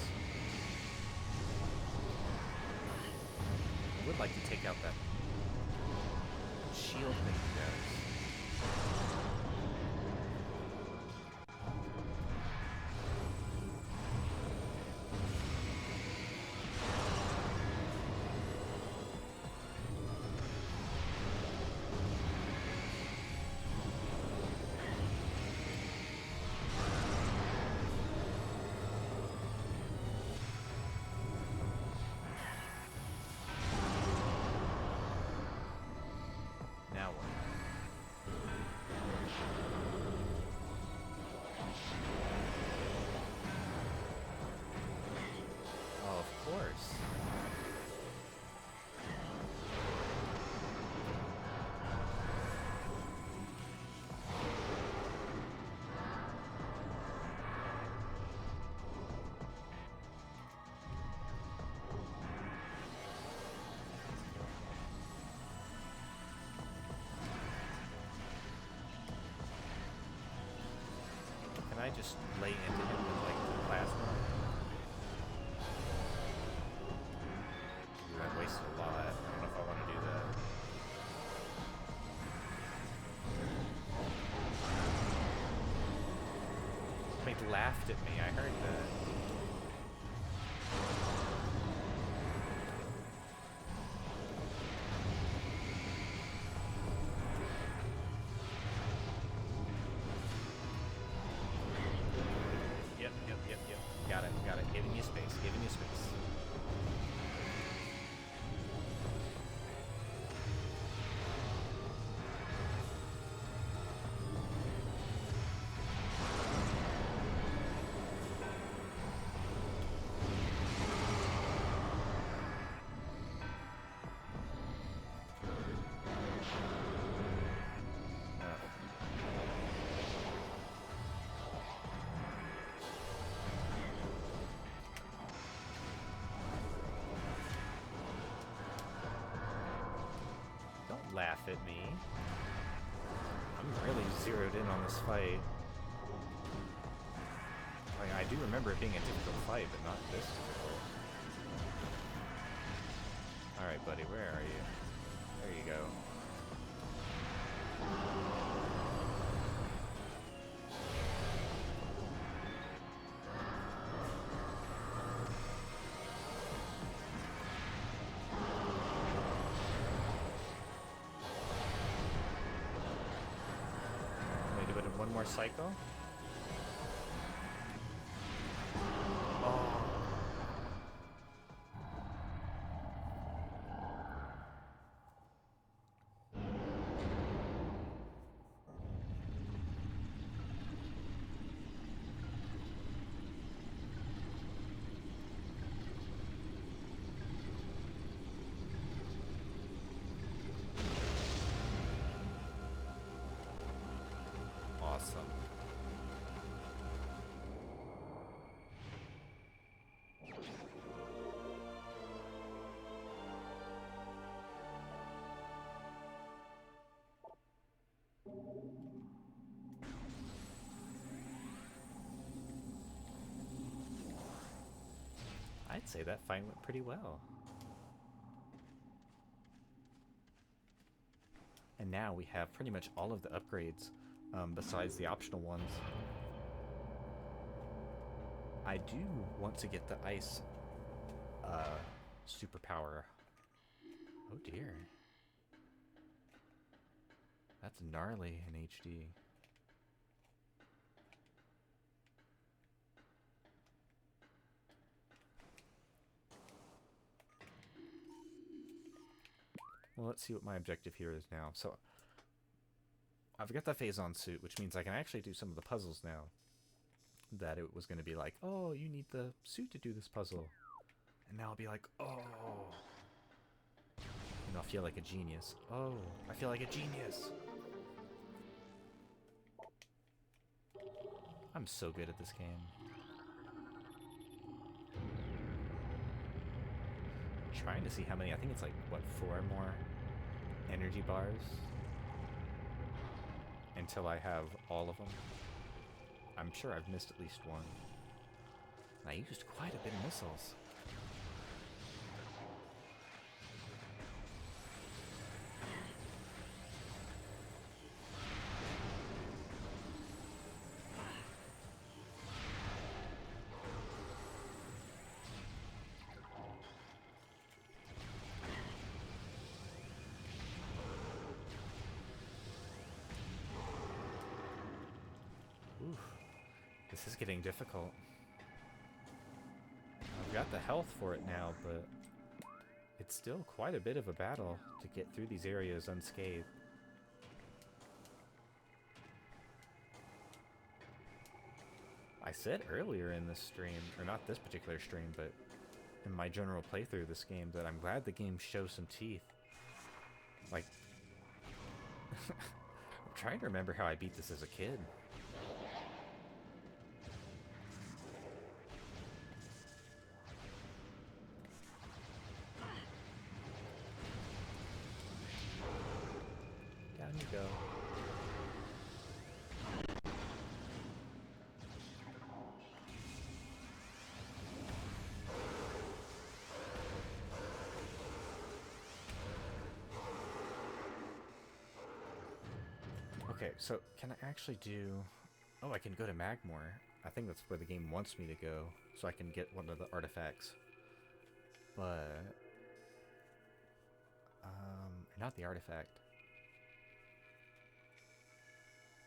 I would like to take out that shield thing he does. Can I just lay into him with, like, the plasma? Ooh, I wasted a lot. I don't know if I want to do that. They laughed at me. I heard that. Got it. Giving you space. Laugh at me. I'm really zeroed in on this fight. Like, I do remember it being a difficult fight, but not this difficult. Alright, buddy, where are you? There you go. One more cycle. Oh. Awesome. I'd say that fight went pretty well. And now we have pretty much all of the upgrades, besides the optional ones. I do want to get the ice superpower. Oh dear. That's gnarly in HD. Well, let's see what my objective here is now. So, I've got the Phazon suit, which means I can actually do some of the puzzles now. That it was going to be like, oh, you need the suit to do this puzzle. And now I'll be like, oh. And I'll feel like a genius. Oh, I feel like a genius. I'm so good at this game. I'm trying to see how many. I think it's like, what, 4 more energy bars? Until I have all of them. I'm sure I've missed at least one. And I used quite a bit of missiles. Oof. This is getting difficult. I've got the health for it now, but it's still quite a bit of a battle to get through these areas unscathed. I said earlier in this stream, or not this particular stream, but in my general playthrough of this game, that I'm glad the game shows some teeth. Like, I'm trying to remember how I beat this as a kid. Down you go. Okay, so can I actually do... Oh, I can go to Magmore. I think that's where the game wants me to go, so I can get one of the artifacts. But... not the artifact.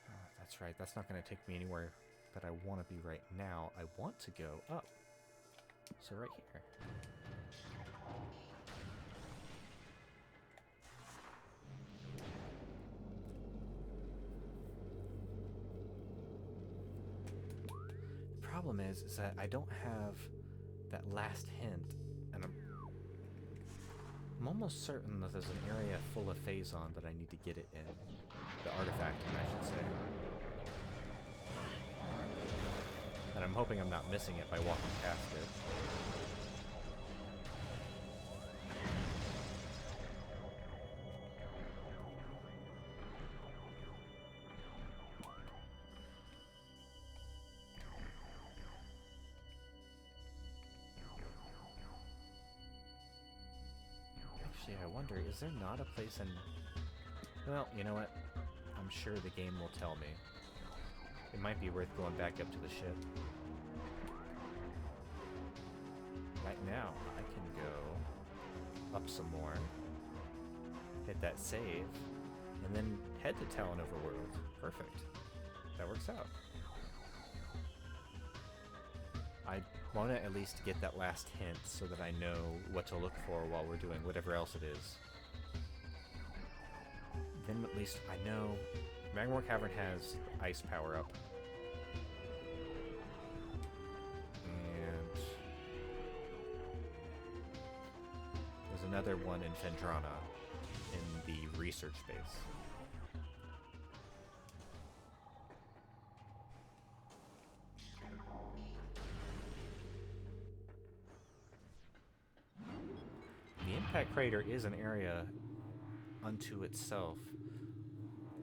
Oh, that's right, that's not going to take me anywhere that I want to be right now. I want to go up. So right here. The problem is that I don't have that last hint, and I'm almost certain that there's an area full of Phazon that I need to get it in. The artifact, I should say. And I'm hoping I'm not missing it by walking past it. Actually, I wonder, is there not a place in... Well, you know what? I'm sure the game will tell me. It might be worth going back up to the ship. Right now, I can go up some more, hit that save, and then head to Talon Overworld. Perfect. That works out. I want to at least get that last hint so that I know what to look for while we're doing whatever else it is. Then at least I know Magmore Cavern has ice power up. And there's another one in Fendrana in the research base. The impact crater is an area unto itself.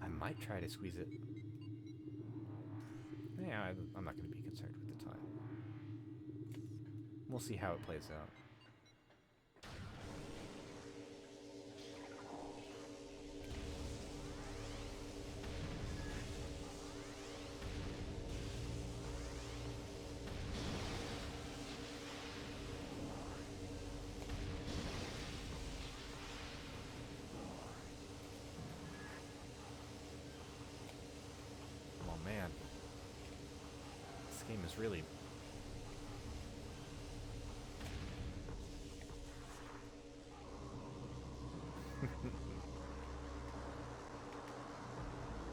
I might try to squeeze it. Yeah, I'm not going to be concerned with the time. We'll see how it plays out. Oh man. This game is really...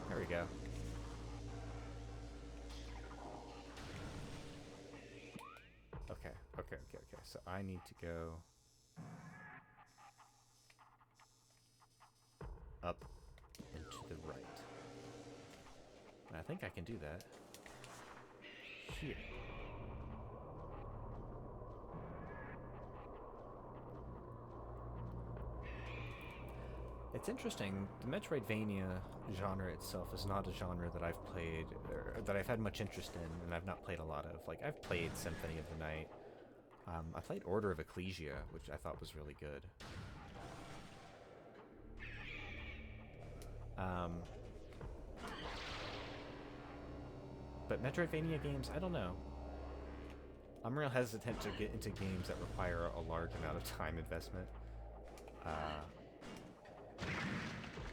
There we go. Okay. So I need to go up and to the right. And I think I can do that here. It's interesting, the Metroidvania genre itself is not a genre that I've played, or that I've had much interest in, and I've not played a lot of. Like, I've played Symphony of the Night. I played Order of Ecclesia, which I thought was really good. But Metroidvania games, I don't know. I'm real hesitant to get into games that require a large amount of time investment.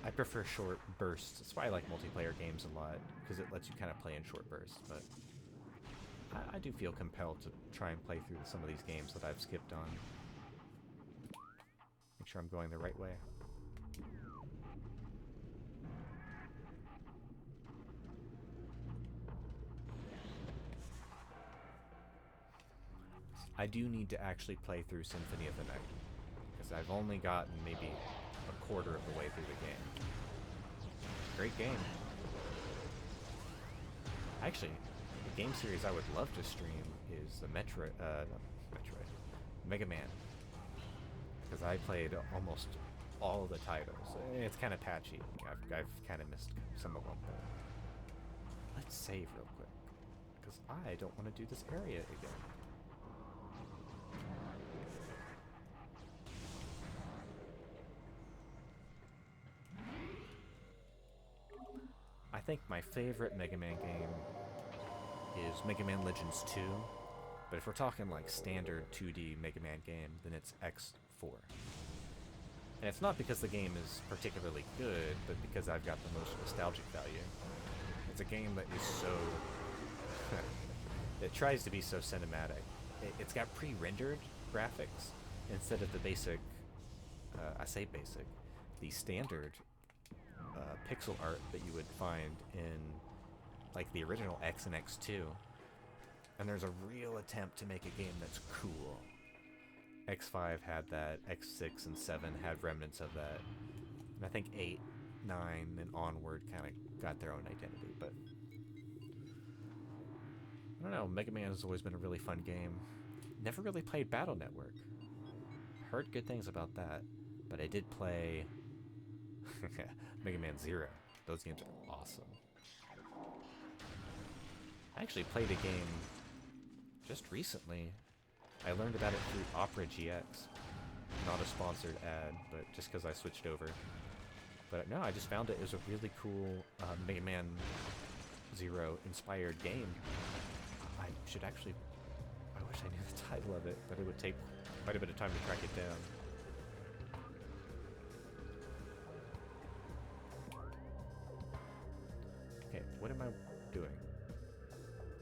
I prefer short bursts. That's why I like multiplayer games a lot, because it lets you kind of play in short bursts, but I do feel compelled to try and play through some of these games that I've skipped on. Make sure I'm going the right way. I do need to actually play through Symphony of the Night, because I've only gotten maybe a quarter of the way through the game. Great game. Actually, the game series I would love to stream is the Metroid, Mega Man. Because I played almost all of the titles. It's kind of patchy. I've kind of missed some of them. Let's save real quick, because I don't want to do this area again. I think my favorite Mega Man game is Mega Man Legends 2, but if we're talking like standard 2D Mega Man game, then it's X4. And it's not because the game is particularly good, but because I've got the most nostalgic value. It's a game that is so... it tries to be so cinematic. It's got pre-rendered graphics instead of the basic... I say basic. The standard pixel art that you would find in like the original X and X2. And there's a real attempt to make a game that's cool. X5 had that, X6 and 7 had remnants of that. And I think 8, 9, and onward kind of got their own identity, but I don't know, Mega Man has always been a really fun game. Never really played Battle Network. Heard good things about that, but I did play Mega Man Zero. Those games are awesome. I actually played a game just recently. I learned about it through Opera GX. Not a sponsored ad, but just because I switched over. But no, I just found it as a really cool Mega Man Zero inspired game. I should actually... I wish I knew the title of it, but it would take quite a bit of time to track it down. Okay, what am I doing?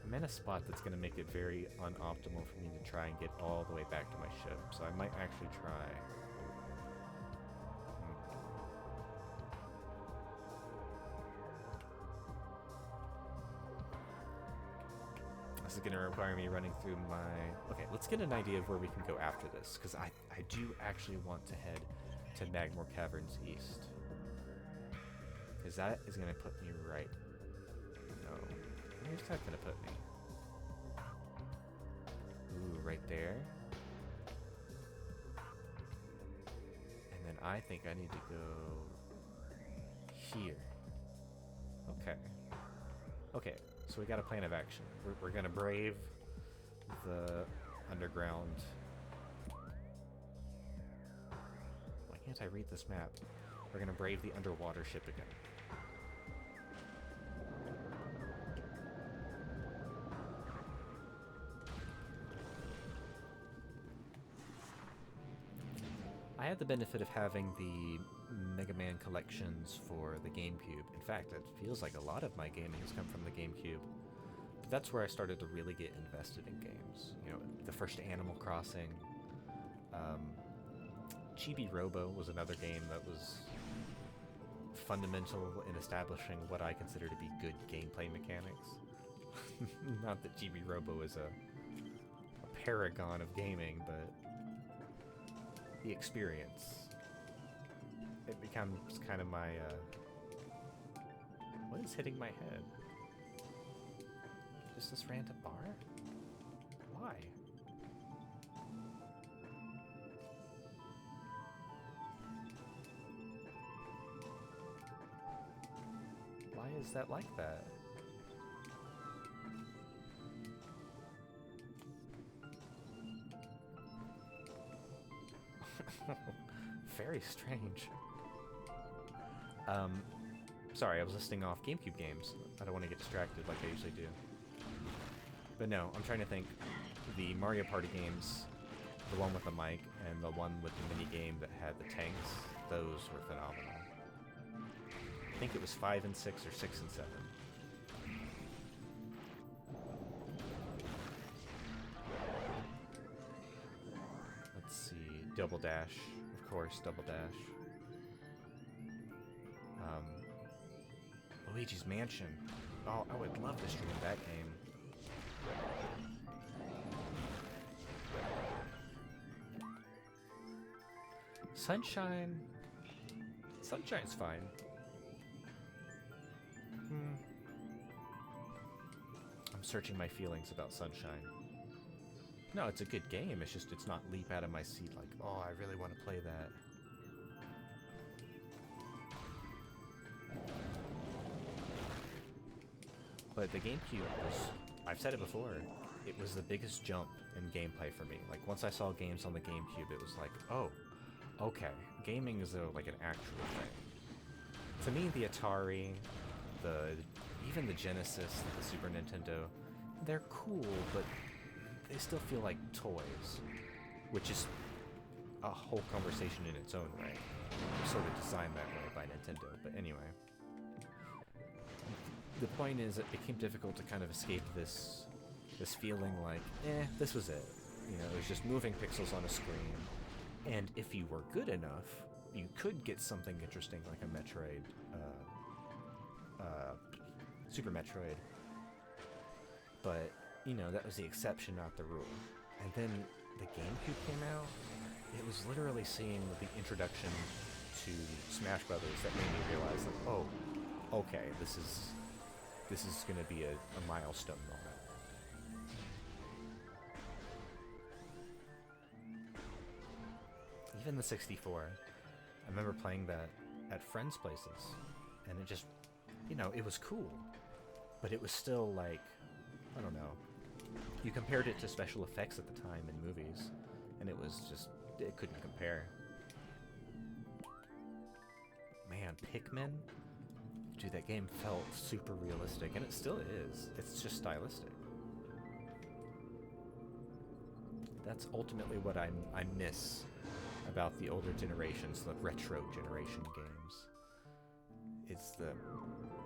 I'm in a spot that's going to make it very unoptimal for me to try and get all the way back to my ship, so I might actually try. This is going to require me running through my... Okay, let's get an idea of where we can go after this, because I do actually want to head to Magmore Caverns East. Because that is going to put me right... No. Where's that going to put me? Ooh, right there. And then I think I need to go here. Okay. Okay, so we got a plan of action. We're gonna brave the underground. Why can't I read this map? We're gonna brave the underwater ship again. I had the benefit of having the Mega Man collections for the GameCube. In fact, it feels like a lot of my gaming has come from the GameCube. But that's where I started to really get invested in games. You know, the first Animal Crossing. Chibi Robo was another game that was fundamental in establishing what I consider to be good gameplay mechanics. Not that Chibi Robo is a paragon of gaming, but the experience. It becomes kind of my, what is hitting my head? Just this random bar? Why? Why is that like that? Very strange. Sorry, I was listing off GameCube games. I don't want to get distracted like I usually do. But no, I'm trying to think. The Mario Party games, the one with the mic, and the one with the mini-game that had the tanks, those were phenomenal. I think it was 5 and 6 or 6 and 7. Let's see, Double Dash. Of course, Double Dash. Luigi's Mansion. Oh, I would love to stream that game. Sunshine. Sunshine's fine. I'm searching my feelings about Sunshine. No, it's a good game. It's just, it's not leap out of my seat like, oh, I really want to play that. But the GameCube was, I've said it before, it was the biggest jump in gameplay for me. Like, once I saw games on the GameCube, it was like, oh, okay, gaming is like an actual thing. To me, the Atari, even the Genesis, the Super Nintendo, they're cool, but they still feel like toys, which is a whole conversation in its own right. Sort of designed that way by Nintendo, but anyway. The point is, it became difficult to kind of escape this feeling like, this was it. You know, it was just moving pixels on a screen. And if you were good enough, you could get something interesting like a Metroid, Super Metroid. But, you know, that was the exception, not the rule. And then the GameCube came out. It was literally seeing the introduction to Smash Brothers that made me realize that, oh, okay, this is going to be a milestone moment. Even the 64, I remember playing that at friends' places, and it just, you know, it was cool, but it was still like, I don't know, you compared it to special effects at the time in movies, and it was just, it couldn't compare. Man, Pikmin? Dude, that game felt super realistic, and it still is. It's just stylistic. That's ultimately what I miss about the older generations, the retro generation games. It's the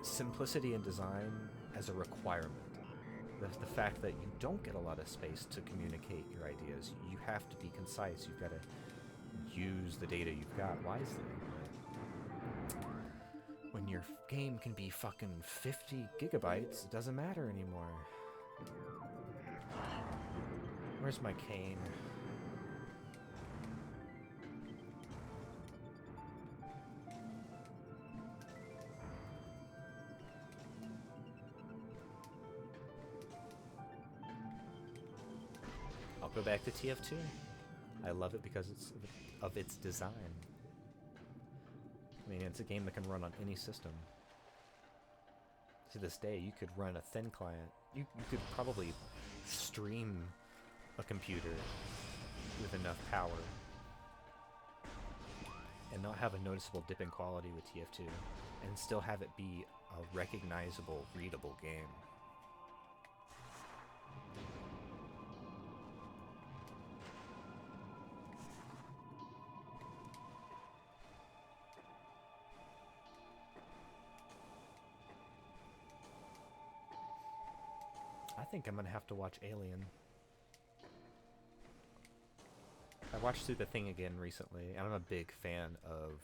simplicity in design as a requirement. The fact that you don't get a lot of space to communicate your ideas. You have to be concise. You've got to use the data you've got wisely. When your game can be fucking 50 gigabytes, it doesn't matter anymore. Where's my cane? I'll go back to TF2. I love it because of its design. I mean, it's a game that can run on any system. to this day, you could run a thin client. You could probably stream a computer with enough power and not have a noticeable dip in quality with TF2 and still have it be a recognizable, readable game. I think I'm gonna have to watch Alien. I watched through The Thing again recently, and I'm a big fan of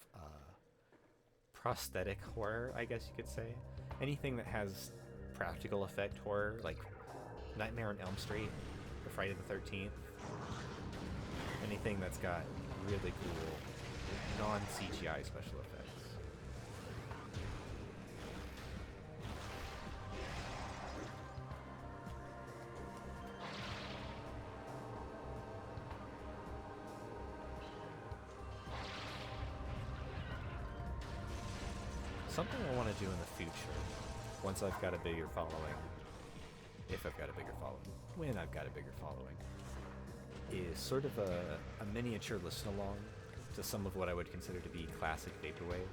prosthetic horror, I guess you could say. Anything that has practical effect horror, like Nightmare on Elm Street, or Friday the 13th. Anything that's got really cool, non-CGI special effects. Something I want to do in the future, once I've got a bigger following, if I've got a bigger following, when I've got a bigger following, is sort of a miniature listen-along to some of what I would consider to be classic Vaporwave.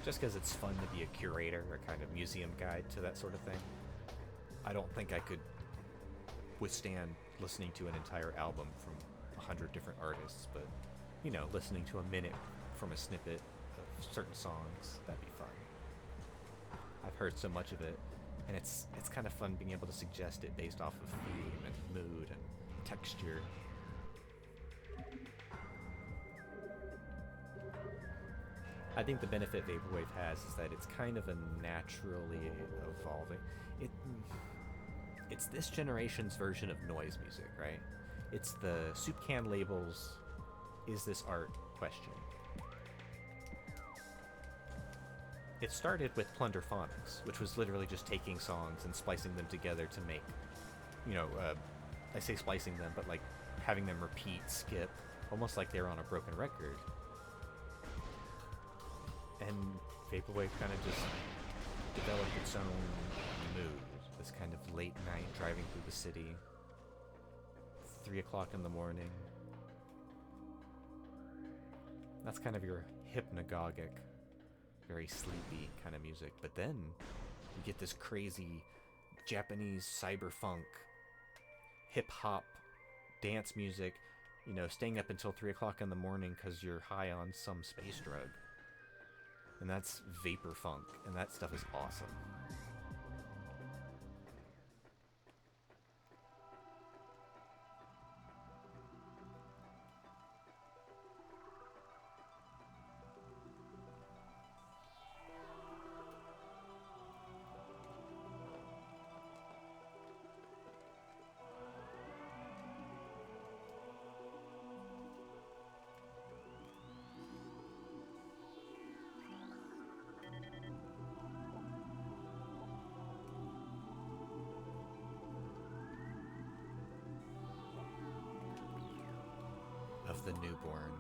Just because it's fun to be a curator or kind of museum guide to that sort of thing. I don't think I could withstand listening to an entire album from 100 different artists, but, you know, listening to a minute from a snippet of certain songs, that'd be fun. I've heard so much of it, and it's kind of fun being able to suggest it based off of theme and mood and texture. I think the benefit Vaporwave has is that it's kind of a naturally evolving. It's this generation's version of noise music, right? It's the soup can labels, is this art question. It started with Plunderphonics, which was literally just taking songs and splicing them together to make, you know, I say splicing them, but like having them repeat, skip, almost like they're on a broken record. And Vaporwave kind of just developed its own mood, this kind of late night driving through the city, 3 o'clock in the morning. That's kind of your hypnagogic, very sleepy kind of music. But then you get this crazy Japanese cyberpunk, hip-hop, dance music, you know, staying up until 3 o'clock in the morning because you're high on some space drug. And that's vapor funk, and that stuff is awesome. Of the newborn.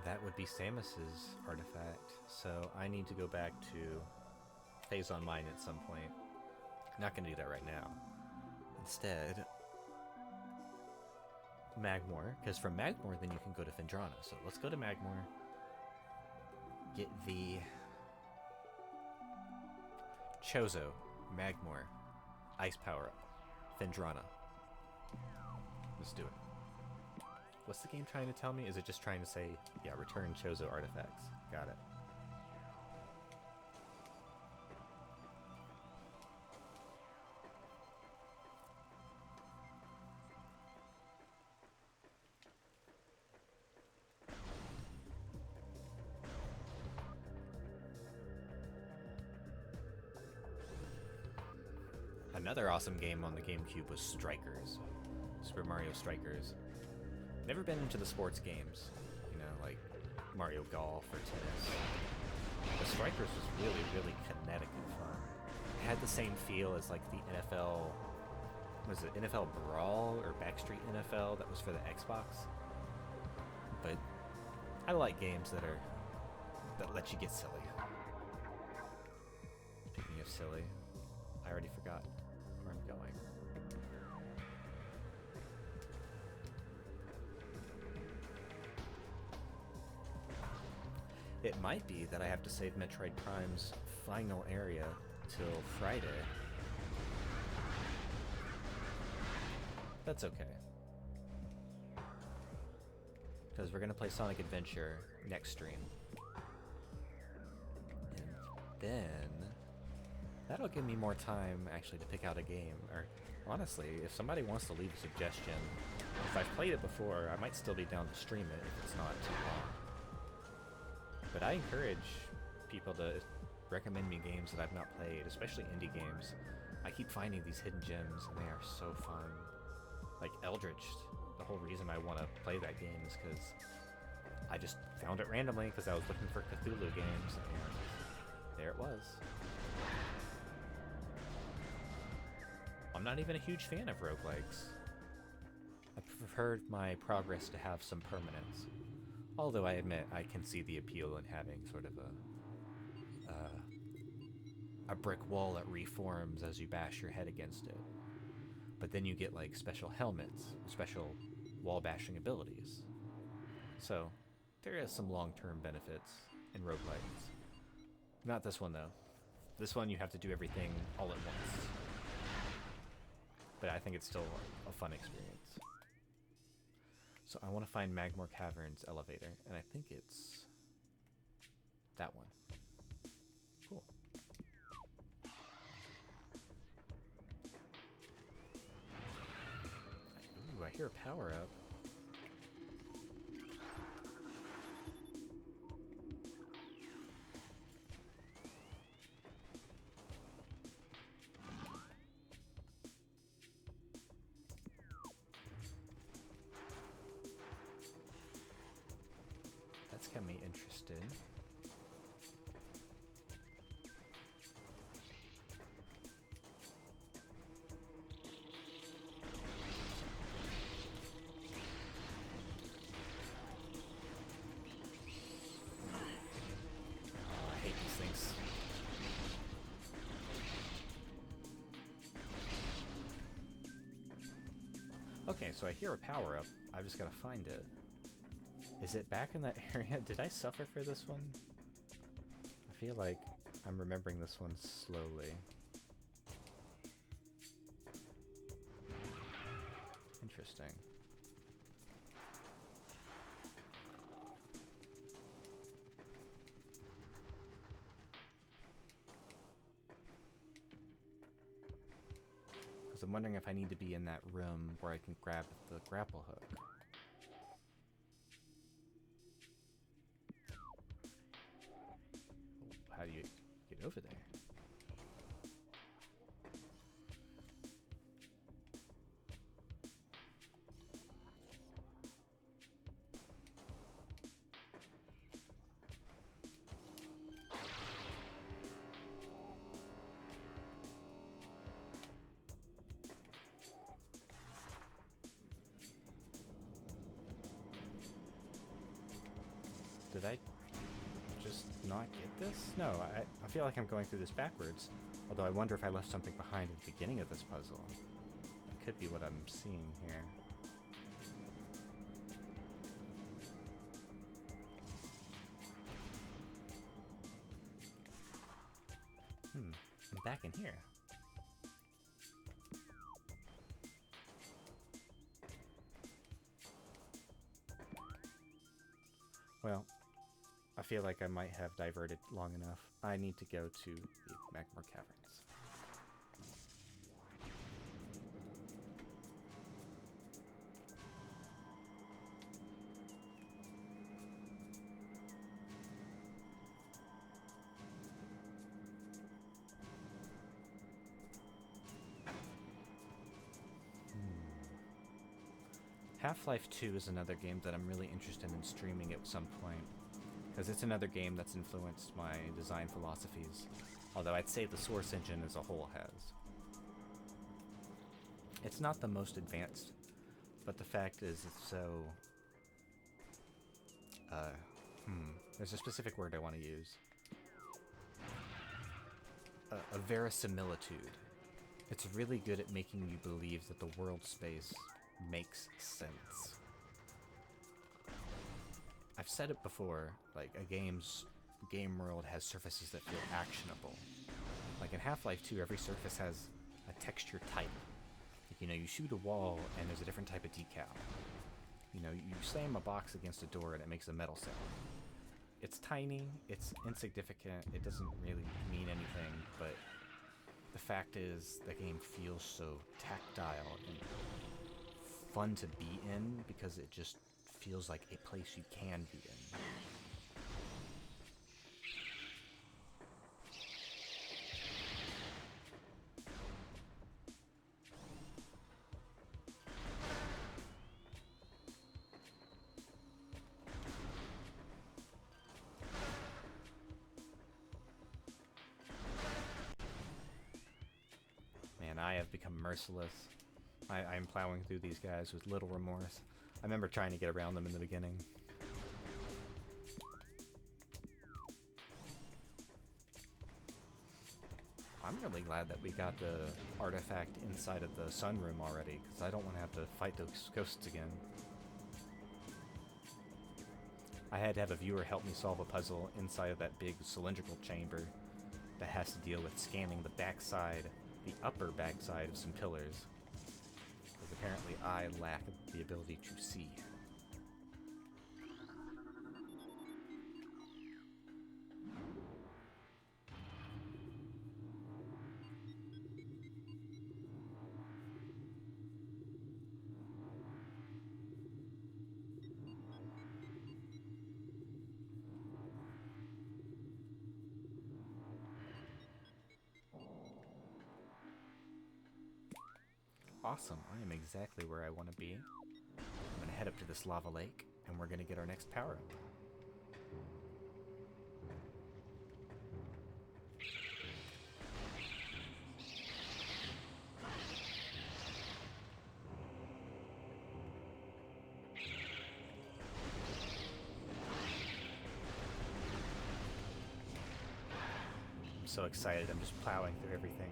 That would be Samus's artifact, so I need to go back to Phase on Mine at some point. Not gonna do that right now. Instead, Magmore, because from Magmore then you can go to Phendrana. So let's go to Magmore, get the Chozo, Magmore, Ice Power Up, Phendrana. Let's do it. What's the game trying to tell me? Is it just trying to say, yeah, return Chozo artifacts? Got it. Another awesome game on the GameCube was Strikers. Super Mario Strikers. Never been into the sports games, you know, like Mario Golf or tennis. But Strikers was really, really kinetic and fun. It had the same feel as like the NFL, was it NFL Brawl or Backstreet NFL that was for the Xbox? But I like games that let you get silly. Speaking of silly, I already forgot where I'm going. It might be that I have to save Metroid Prime's final area till Friday. That's okay. Because we're going to play Sonic Adventure next stream. And then that'll give me more time actually to pick out a game. Or honestly, if somebody wants to leave a suggestion, if I've played it before, I might still be down to stream it if it's not too long. But I encourage people to recommend me games that I've not played, especially indie games. I keep finding these hidden gems, and they are so fun. Like Eldritch, the whole reason I want to play that game is because I just found it randomly because I was looking for Cthulhu games, and there it was. I'm not even a huge fan of roguelikes. I preferred my progress to have some permanence. Although I admit I can see the appeal in having sort of a brick wall that reforms as you bash your head against it. But then you get like special helmets, special wall bashing abilities. So there is some long-term benefits in roguelikes. Not this one though. This one you have to do everything all at once. But I think it's still a fun experience. So I want to find Magmore Caverns elevator, and I think it's that one. Cool. Ooh, I hear a power up. That's got me interested. Oh, I hate these things. Okay, so I hear a power up. I've just gotta find it. Is it back in that area? Did I suffer for this one? I feel like I'm remembering this one slowly. Interesting. Because I'm wondering if I need to be in that room where I can grab the grapple hook. How do you get over there? Did I just not get this? No, I feel like I'm going through this backwards. Although I wonder if I left something behind at the beginning of this puzzle. That could be what I'm seeing here. I'm back in here. Well, I feel like I might have diverted long enough. I need to go to the Magmore Caverns. Half-Life 2 is another game that I'm really interested in streaming at some point, because it's another game that's influenced my design philosophies, although I'd say the source engine as a whole has. It's not the most advanced, but the fact is it's so... there's a specific word I want to use. A verisimilitude It's really good at making you believe that the world space makes sense. I've said it before, like, a game world has surfaces that feel actionable. Like in Half-Life 2, every surface has a texture type. Like, you know, you shoot a wall and there's a different type of decal. You know, you slam a box against a door and it makes a metal sound. It's tiny, it's insignificant, it doesn't really mean anything, but the fact is the game feels so tactile and fun to be in because it just feels like a place you can be in. Man, I have become merciless. I'm plowing through these guys with little remorse. I remember trying to get around them in the beginning. I'm really glad that we got the artifact inside of the sunroom already, because I don't want to have to fight those ghosts again. I had to have a viewer help me solve a puzzle inside of that big cylindrical chamber that has to deal with scanning the backside, the upper backside of some pillars. Because apparently I lack the ability to see. Awesome, I am exactly where I want to be. I'm going to head up to this lava lake, and we're going to get our next power-up. I'm so excited, I'm just plowing through everything.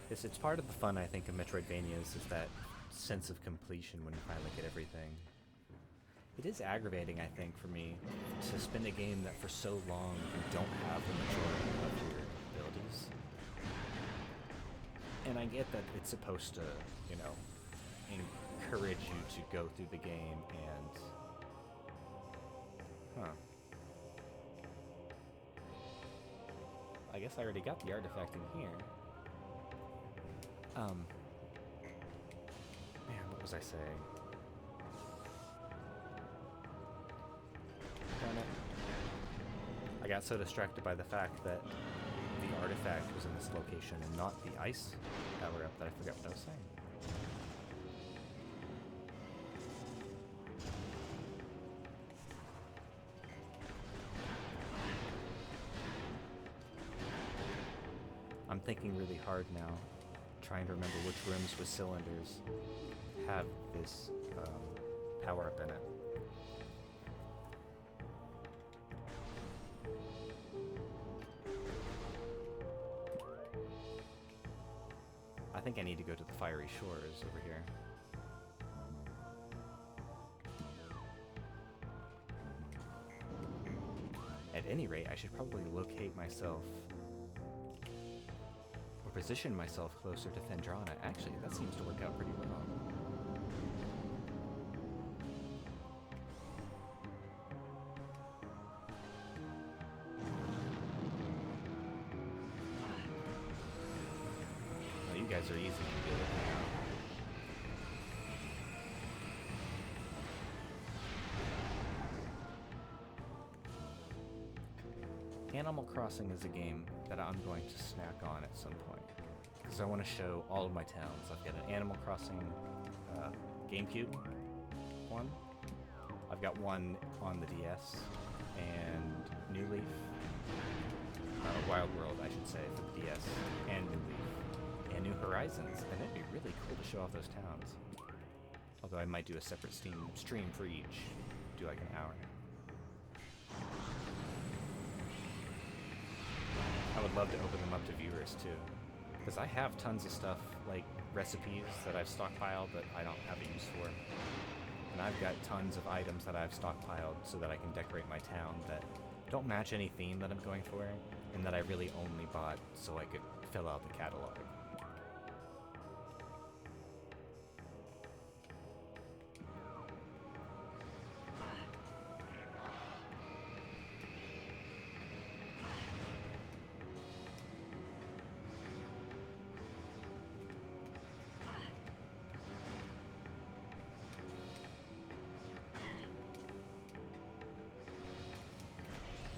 It's part of the fun, I think, of Metroidvanias, is that sense of completion when you finally get everything. It is aggravating, I think, for me to spend a game that for so long you don't have the majority of your abilities. And I get that it's supposed to, you know, encourage you to go through the game and... I guess I already got the artifact in here. Man, what was I saying? Damn it. I got so distracted by the fact that the artifact was in this location and not the ice power-up that I forgot what I was saying. I'm thinking really hard now, trying to remember which rooms with cylinders have this power-up in it. I think I need to go to the Fiery Shores over here. At any rate, I should probably locate myself or position myself closer to Phendrana. Actually, that seems to work out pretty well. Well, you guys are easy to deal with now. Animal Crossing is a game that I'm going to snack on at some point, because I want to show all of my towns. I've got an Animal Crossing GameCube one. I've got one on the DS, and New Leaf, Wild World, I should say, for the DS, and New Leaf, and New Horizons, and it'd be really cool to show off those towns. Although I might do a separate stream for each, do like an hour. I would love to open them up to viewers too. Because I have tons of stuff, like recipes that I've stockpiled that I don't have a use for. And I've got tons of items that I've stockpiled so that I can decorate my town that don't match any theme that I'm going for, and that I really only bought so I could fill out the catalog.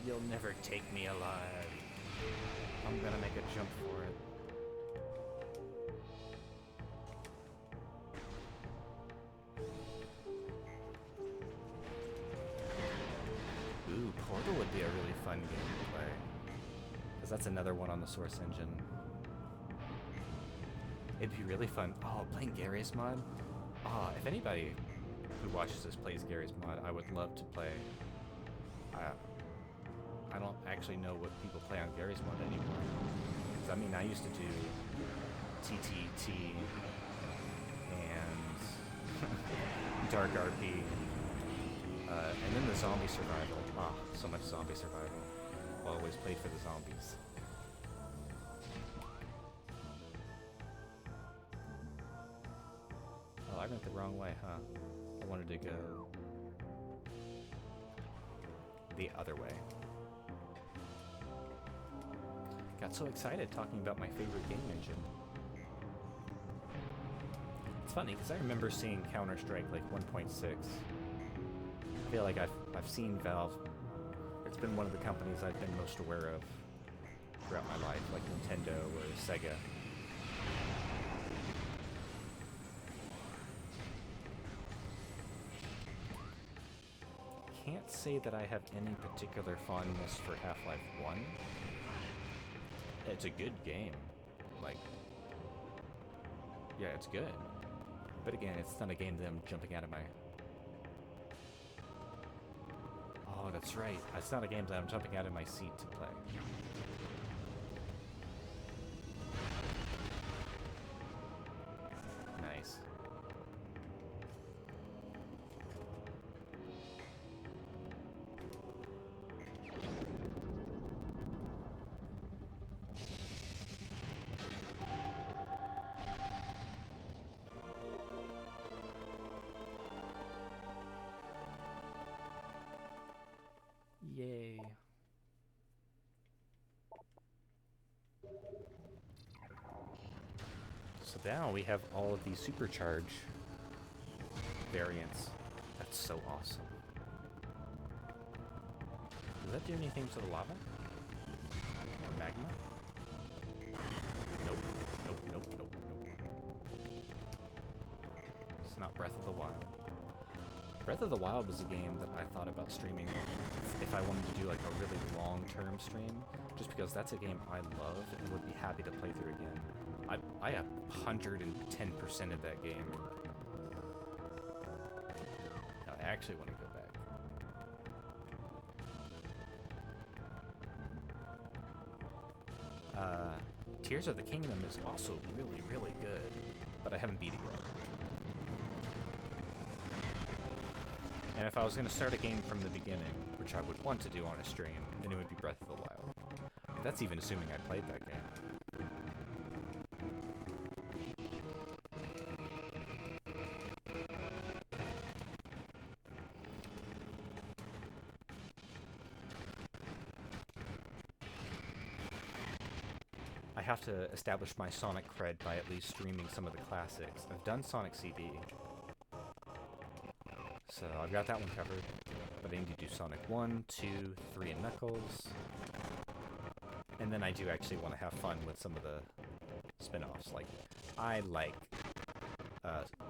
You'll never take me alive. I'm gonna make a jump for it. Ooh, Portal would be a really fun game to play. Because that's another one on the Source engine. It'd be really fun. Oh, playing Gary's mod? Oh, if anybody who watches this plays Gary's mod, I would love to play. I don't actually know what people play on Gary's mod anymore. Because, I mean, I used to do TTT and Dark RP. And then the zombie survival. Ah, so much zombie survival. Always played for the zombies. Oh, I went the wrong way, huh? I wanted to go the other way. Got so excited talking about my favorite game engine. It's funny, because I remember seeing Counter-Strike like 1.6. I feel like I've seen Valve. It's been one of the companies I've been most aware of throughout my life, like Nintendo or Sega. Can't say that I have any particular fondness for Half-Life 1. It's a good game. Like, yeah, it's good. But again, it's not a game that I'm jumping out of my... Oh, that's right. It's not a game that I'm jumping out of my seat to play. Nice. Yay. So now we have all of these supercharge variants. That's so awesome. Does that do anything to the lava? Or magma? Nope. Nope, nope, nope, nope. It's not Breath of the Wild. Breath of the Wild was a game that I thought about streaming if I wanted to do like a really long-term stream, just because that's a game I love and would be happy to play through again. I have 110% of that game. Now, I actually want to go back. Tears of the Kingdom is also really, really good, but I haven't beat it yet. And if I was going to start a game from the beginning, which I would want to do on a stream, then it would be Breath of the Wild. But that's even assuming I played that game. I have to establish my Sonic cred by at least streaming some of the classics. I've done Sonic CD. So I've got that one covered, but I need to do Sonic 1, 2, 3, and Knuckles. And then I do actually want to have fun with some of the spin-offs. Like, I like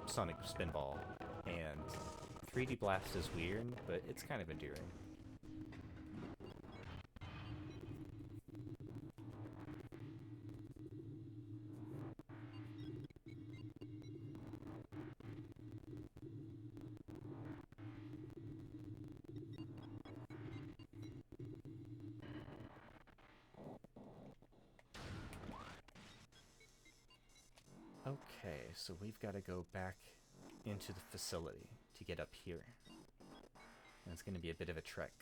Sonic Spinball, and 3D Blast is weird, but it's kind of endearing. Okay, so we've got to go back into the facility to get up here. And it's going to be a bit of a trek.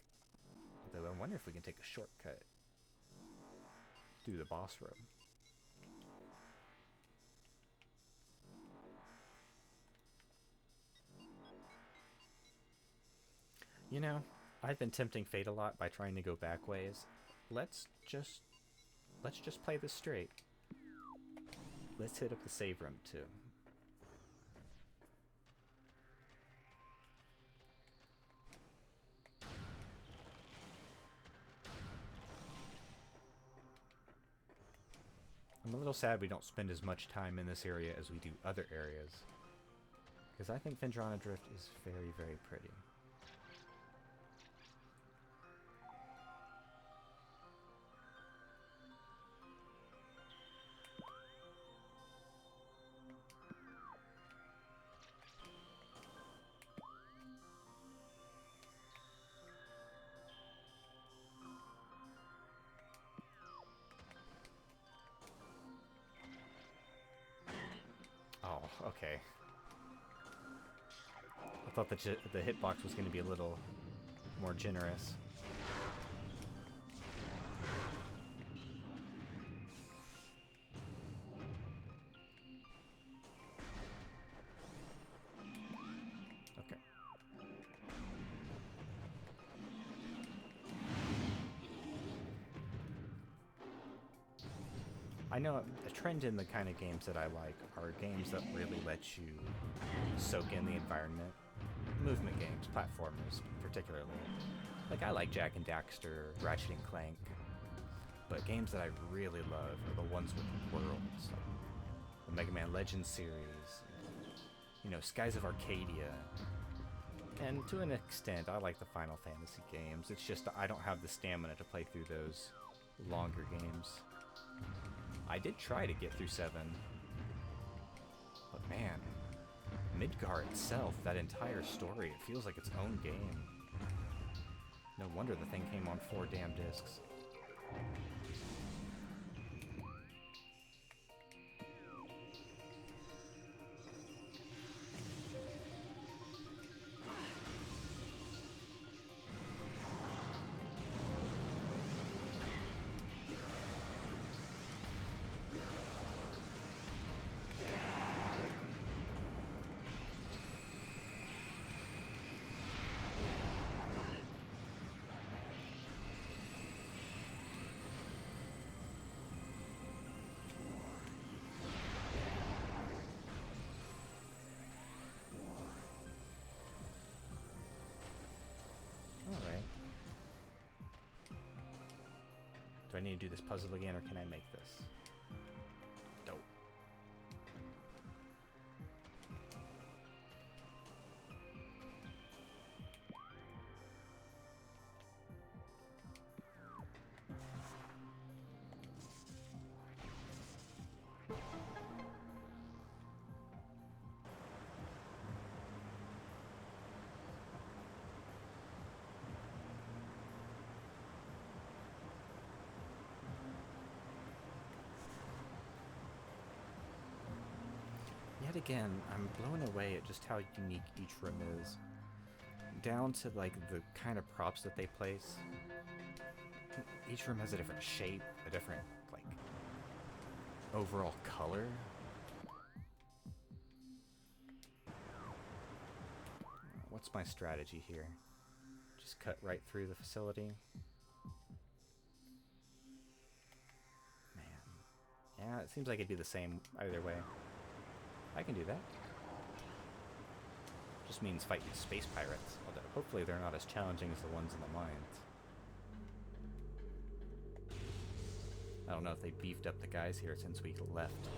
Though I wonder if we can take a shortcut through the boss room. You know, I've been tempting fate a lot by trying to go back ways. Let's just play this straight. Let's hit up the save room too. I'm a little sad we don't spend as much time in this area as we do other areas, because I think Phendrana Drift is very, very pretty. Oh, okay. I thought the hitbox was going to be a little more generous. Okay. I know a trend in the kind of games that I like are games that really let you soak in the environment. Movement games, platformers particularly. Like I like Jak and Daxter, Ratchet and Clank, but games that I really love are the ones with worlds. The Mega Man Legends series, you know, Skies of Arcadia, and to an extent I like the Final Fantasy games. It's just I don't have the stamina to play through those longer games. I did try to get through 7, but man, Midgar itself, that entire story, it feels like its own game. No wonder the thing came on 4 damn discs. Alright. Do I need to do this puzzle again, or can I make this? Dope. Yet again, I'm blown away at just how unique each room is. Down to like the kind of props that they place. Each room has a different shape, a different like overall color. What's my strategy here? Just cut right through the facility? Man. Yeah, it seems like it'd be the same either way. I can do that. Just means fighting space pirates, although hopefully they're not as challenging as the ones in the mines. I don't know if they beefed up the guys here since we left.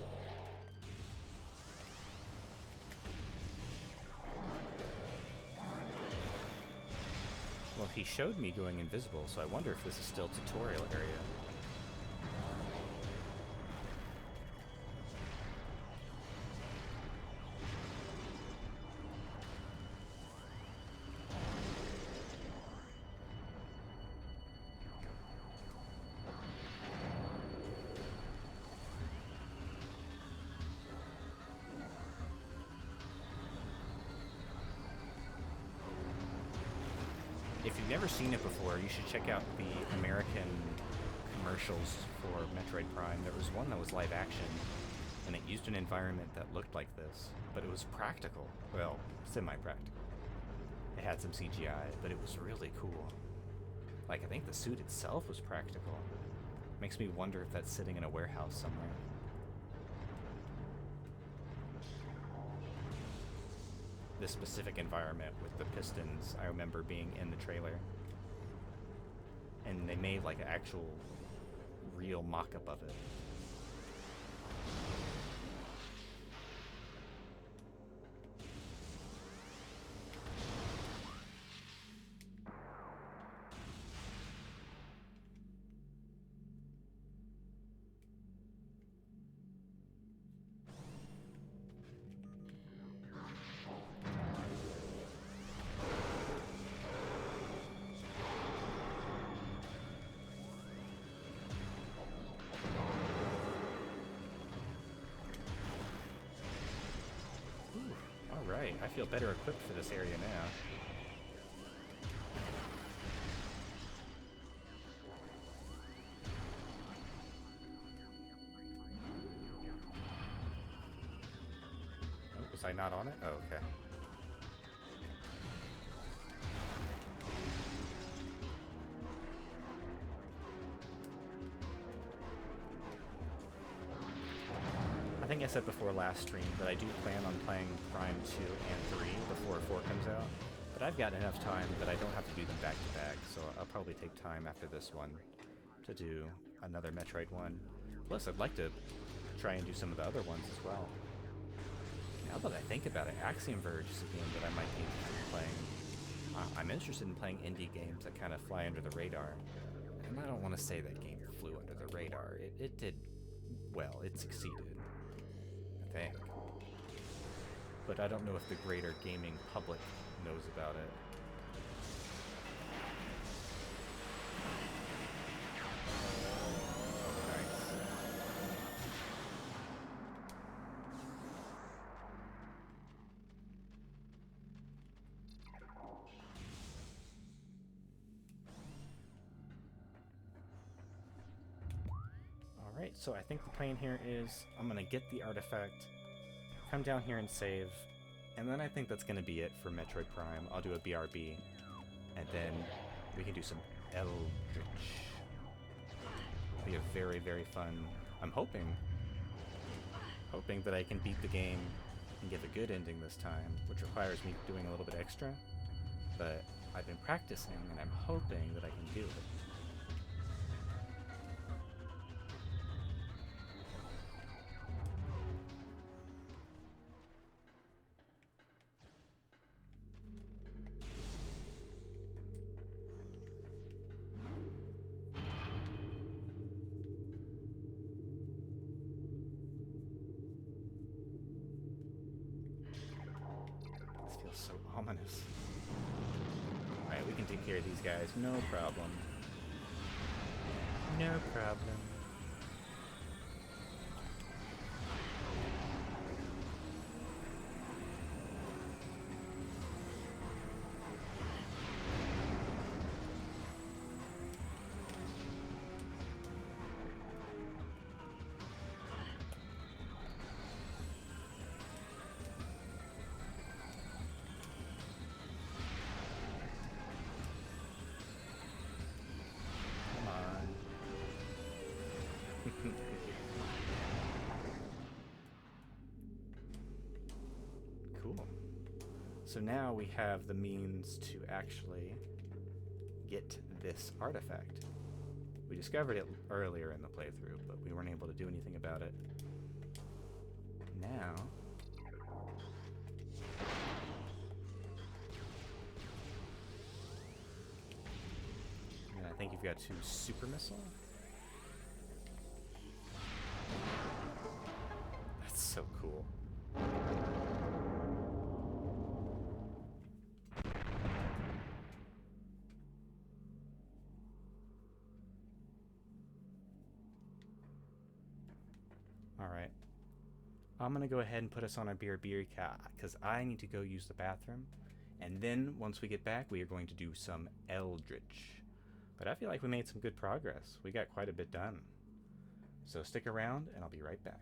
Well, he showed me going invisible, so I wonder if this is still tutorial area. If you've never seen it before, you should check out the American commercials for Metroid Prime. There was one that was live action, and it used an environment that looked like this, but it was practical. Well, semi-practical. It had some CGI, but it was really cool. Like, I think the suit itself was practical. Makes me wonder if that's sitting in a warehouse somewhere. This specific environment with the pistons, I remember being in the trailer. And they made like an actual real mock-up of it. Alright, I feel better equipped for this area now. Oh, was I not on it? Oh, okay. I think I said before last stream that I do plan on playing Prime 2 and 3 before 4 comes out, but I've got enough time that I don't have to do them back to back, so I'll probably take time after this one to do another Metroid one. Plus, I'd like to try and do some of the other ones as well. Now that I think about it, Axiom Verge is a game that I might be interested in playing. I'm interested in playing indie games that kind of fly under the radar, and I don't want to say that game flew under the radar. It did well, it succeeded. I think. But I don't know if the greater gaming public knows about it. Oh, nice. Alright, so I think the plan here is I'm gonna get the artifact, come down here and save, and then I think that's going to be it for Metroid Prime. I'll do a BRB, and then we can do some Eldritch. It'll be a very, very fun... I'm hoping that I can beat the game and give a good ending this time, which requires me doing a little bit extra, but I've been practicing, and I'm hoping that I can do it. So ominous. Alright, we can take care of these guys, no problem. No problem. Cool. So now we have the means to actually get this artifact. We discovered it earlier in the playthrough, but we weren't able to do anything about it. Now... and I think you've got 2 super missile. That's so cool. Alright. I'm gonna go ahead and put us on our BRB recap, because I need to go use the bathroom, And then once we get back, we are going to do some Eldritch. But I feel like we made some good progress. We got quite a bit done. So stick around and I'll be right back.